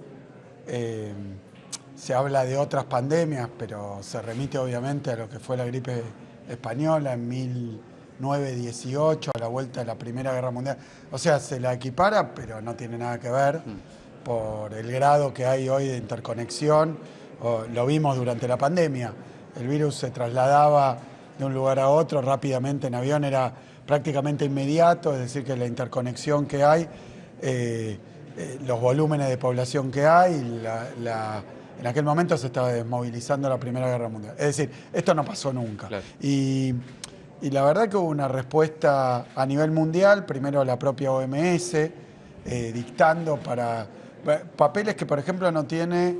Se habla de otras pandemias, pero se remite obviamente a lo que fue la gripe española en 1918, a la vuelta de la Primera Guerra Mundial. O sea, se la equipara, pero no tiene nada que ver por el grado que hay hoy de interconexión. Lo vimos durante la pandemia. El virus se trasladaba de un lugar a otro rápidamente en avión, era prácticamente inmediato, es decir, que la interconexión que hay, los volúmenes de población que hay, en aquel momento se estaba desmovilizando la Primera Guerra Mundial. Es decir, esto no pasó nunca. Claro. Y la verdad que hubo una respuesta a nivel mundial, primero la propia OMS, dictando para papeles que, por ejemplo, no tiene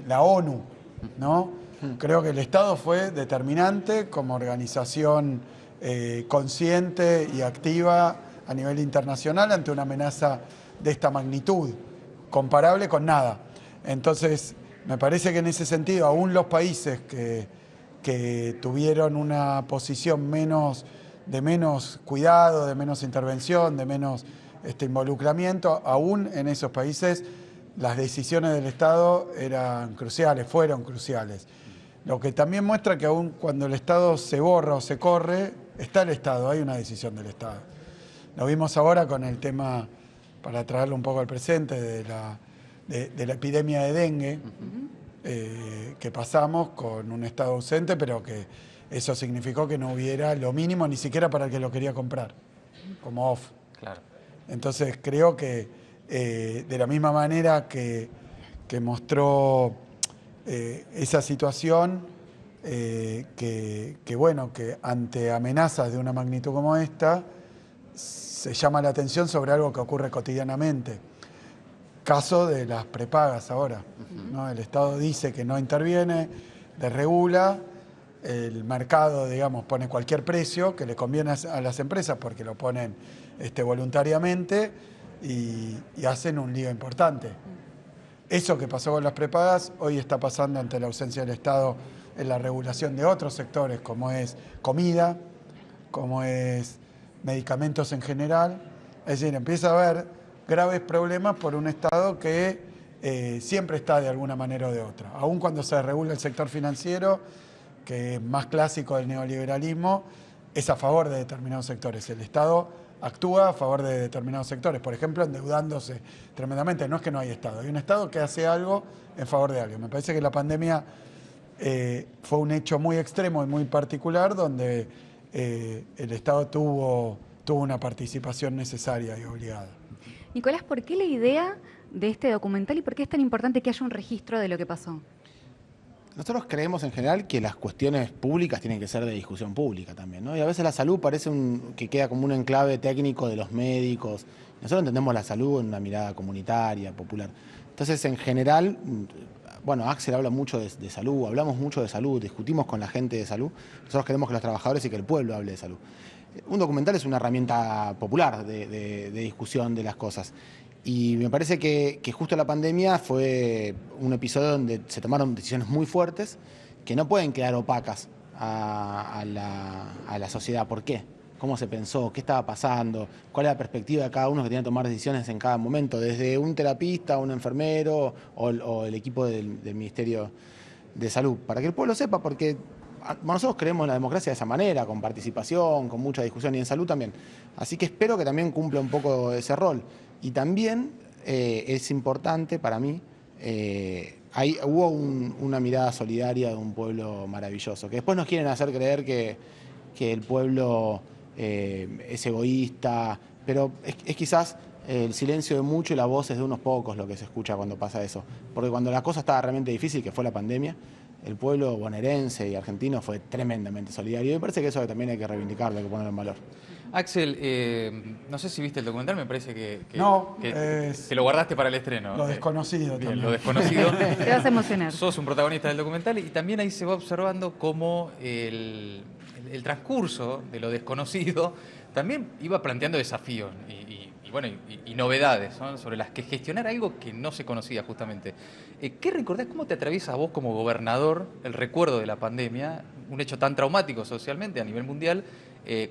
la ONU, ¿no? Creo que el Estado fue determinante como organización consciente y activa a nivel internacional ante una amenaza de esta magnitud, comparable con nada. Entonces, me parece que en ese sentido, aún los países que tuvieron una posición de menos cuidado, de menos intervención, de menos involucramiento, aún en esos países las decisiones del Estado eran cruciales, fueron cruciales. Lo que también muestra que aún cuando el Estado se borra o se corre, está el Estado, hay una decisión del Estado. Lo vimos ahora con el tema, para traerlo un poco al presente, de la epidemia de dengue, que pasamos con un Estado ausente, pero que eso significó que no hubiera lo mínimo ni siquiera para el que lo quería comprar, como off. Claro. Entonces creo que de la misma manera que mostró esa situación, bueno, que ante amenazas de una magnitud como esta, se llama la atención sobre algo que ocurre cotidianamente. Caso de las prepagas ahora, ¿no? El Estado dice que no interviene, desregula, el mercado, digamos, pone cualquier precio que le conviene a las empresas porque lo ponen voluntariamente y hacen un lío importante. Eso que pasó con las prepagas hoy está pasando ante la ausencia del Estado en la regulación de otros sectores, como es comida, como es medicamentos en general. Es decir, empieza a haber graves problemas por un Estado que siempre está de alguna manera o de otra. Aun cuando se regula el sector financiero, que es más clásico del neoliberalismo, es a favor de determinados sectores. El Estado actúa a favor de determinados sectores, por ejemplo, endeudándose tremendamente. No es que no hay Estado, hay un Estado que hace algo en favor de algo. Me parece que la pandemia fue un hecho muy extremo y muy particular, donde el Estado tuvo una participación necesaria y obligada. Nicolás, ¿por qué la idea de este documental y por qué es tan importante que haya un registro de lo que pasó? Nosotros creemos en general que las cuestiones públicas tienen que ser de discusión pública también, ¿no? Y a veces la salud parece que queda como un enclave técnico de los médicos. Nosotros entendemos la salud en una mirada comunitaria, popular. Entonces, en general, bueno, Axel habla mucho de salud, hablamos mucho de salud, discutimos con la gente de salud. Nosotros queremos que los trabajadores y que el pueblo hable de salud. Un documental es una herramienta popular de discusión de las cosas. Y me parece que justo la pandemia fue un episodio donde se tomaron decisiones muy fuertes que no pueden quedar opacas a la sociedad. ¿Por qué? ¿Cómo se pensó? ¿Qué estaba pasando? ¿Cuál es la perspectiva de cada uno que tenía que tomar decisiones en cada momento? Desde un terapista, un enfermero o el equipo del Ministerio de Salud. Para que el pueblo sepa, porque nosotros creemos en la democracia de esa manera, con participación, con mucha discusión, y en salud también. Así que espero que también cumpla un poco ese rol. Y también es importante para mí, hubo una mirada solidaria de un pueblo maravilloso, que después nos quieren hacer creer que el pueblo es egoísta, pero es quizás el silencio de muchos y la voz es de unos pocos lo que se escucha cuando pasa eso. Porque cuando la cosa estaba realmente difícil, que fue la pandemia, el pueblo bonaerense y argentino fue tremendamente solidario. Y me parece que eso también hay que reivindicarlo, hay que ponerlo en valor. Axel, no sé si viste el documental, me parece que te lo guardaste para el estreno. Lo desconocido Bien, también. lo desconocido. Te vas a emocionar. Sos un protagonista del documental y también ahí se va observando cómo el transcurso de lo desconocido también iba planteando desafíos y novedades, ¿no? Sobre las que gestionar algo que no se conocía justamente. ¿Qué recordás, cómo te atraviesa a vos como gobernador el recuerdo de la pandemia, un hecho tan traumático socialmente a nivel mundial,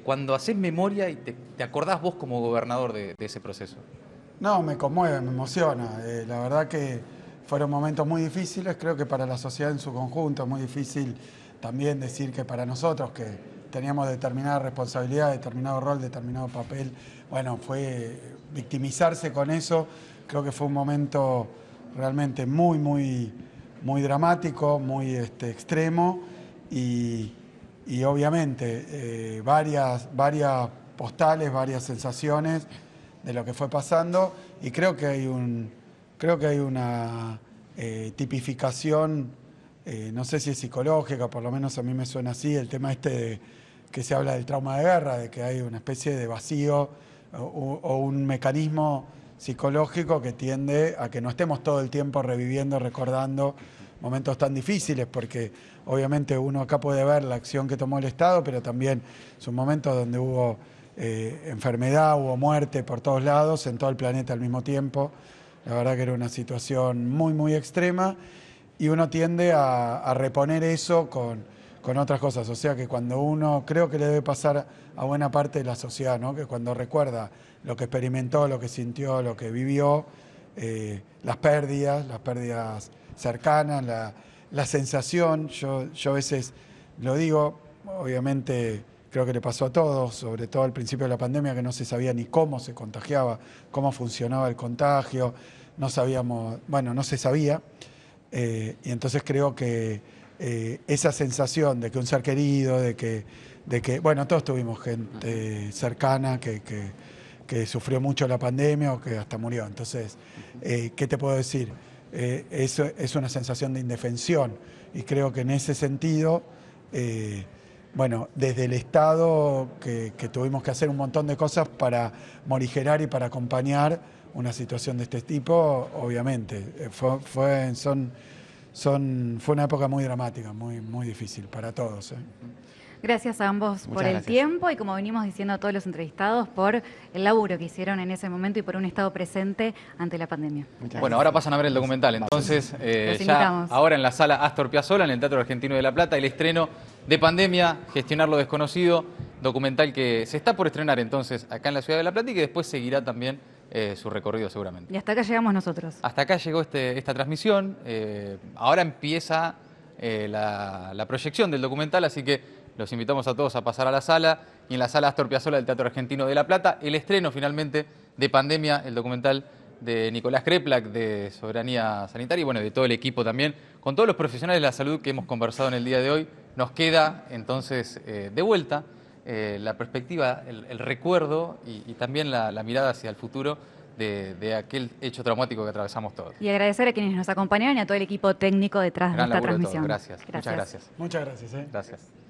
cuando haces memoria y te acordás vos como gobernador de ese proceso? No, me conmueve, me emociona. La verdad que fueron momentos muy difíciles, creo que para la sociedad en su conjunto es muy difícil también decir que para nosotros que teníamos determinada responsabilidad, determinado rol, determinado papel, bueno, fue victimizarse con eso. Creo que fue un momento realmente muy dramático, muy extremo y obviamente varias postales, varias sensaciones de lo que fue pasando, y creo que hay una tipificación, no sé si es psicológica, por lo menos a mí me suena así, el tema de que se habla del trauma de guerra, de que hay una especie de vacío o un mecanismo psicológico que tiende a que no estemos todo el tiempo reviviendo, recordando momentos tan difíciles, porque obviamente uno acá puede ver la acción que tomó el Estado, pero también son momentos donde hubo enfermedad, hubo muerte por todos lados, en todo el planeta al mismo tiempo. La verdad que era una situación muy extrema y uno tiende a reponer eso con otras cosas. O sea que cuando uno, creo que le debe pasar a buena parte de la sociedad, ¿no? Que cuando recuerda lo que experimentó, lo que sintió, lo que vivió, las pérdidas cercanas, la sensación, yo a veces lo digo, obviamente creo que le pasó a todos, sobre todo al principio de la pandemia, que no se sabía ni cómo se contagiaba, cómo funcionaba el contagio, no se sabía, y entonces creo que esa sensación de que un ser querido, de que bueno, todos tuvimos gente cercana que sufrió mucho la pandemia o que hasta murió. Entonces, ¿qué te puedo decir? Eso es una sensación de indefensión y creo que en ese sentido, bueno, desde el Estado que tuvimos que hacer un montón de cosas para morigerar y para acompañar una situación de este tipo, obviamente, fue una época muy dramática, muy difícil para todos. Gracias a ambos por el tiempo y, como venimos diciendo a todos los entrevistados, por el laburo que hicieron en ese momento y por un estado presente ante la pandemia. Bueno, ahora pasan a ver el documental, entonces ya ahora en la sala Astor Piazzolla, en el Teatro Argentino de La Plata, el estreno de Pandemia, Gestionar lo Desconocido, documental que se está por estrenar entonces acá en la ciudad de La Plata y que después seguirá también su recorrido seguramente. Y hasta acá llegamos nosotros. Hasta acá llegó esta transmisión, ahora empieza la proyección del documental, así que los invitamos a todos a pasar a la sala y en la sala Astor Piazzolla del Teatro Argentino de La Plata, el estreno finalmente de Pandemia, el documental de Nicolás Kreplak, de Soberanía Sanitaria y bueno, de todo el equipo también, con todos los profesionales de la salud que hemos conversado en el día de hoy. Nos queda entonces de vuelta la perspectiva, el recuerdo y también la mirada hacia el futuro de aquel hecho traumático que atravesamos todos. Y agradecer a quienes nos acompañaron y a todo el equipo técnico detrás de esta transmisión. Gracias. Muchas gracias. Muchas gracias. Gracias.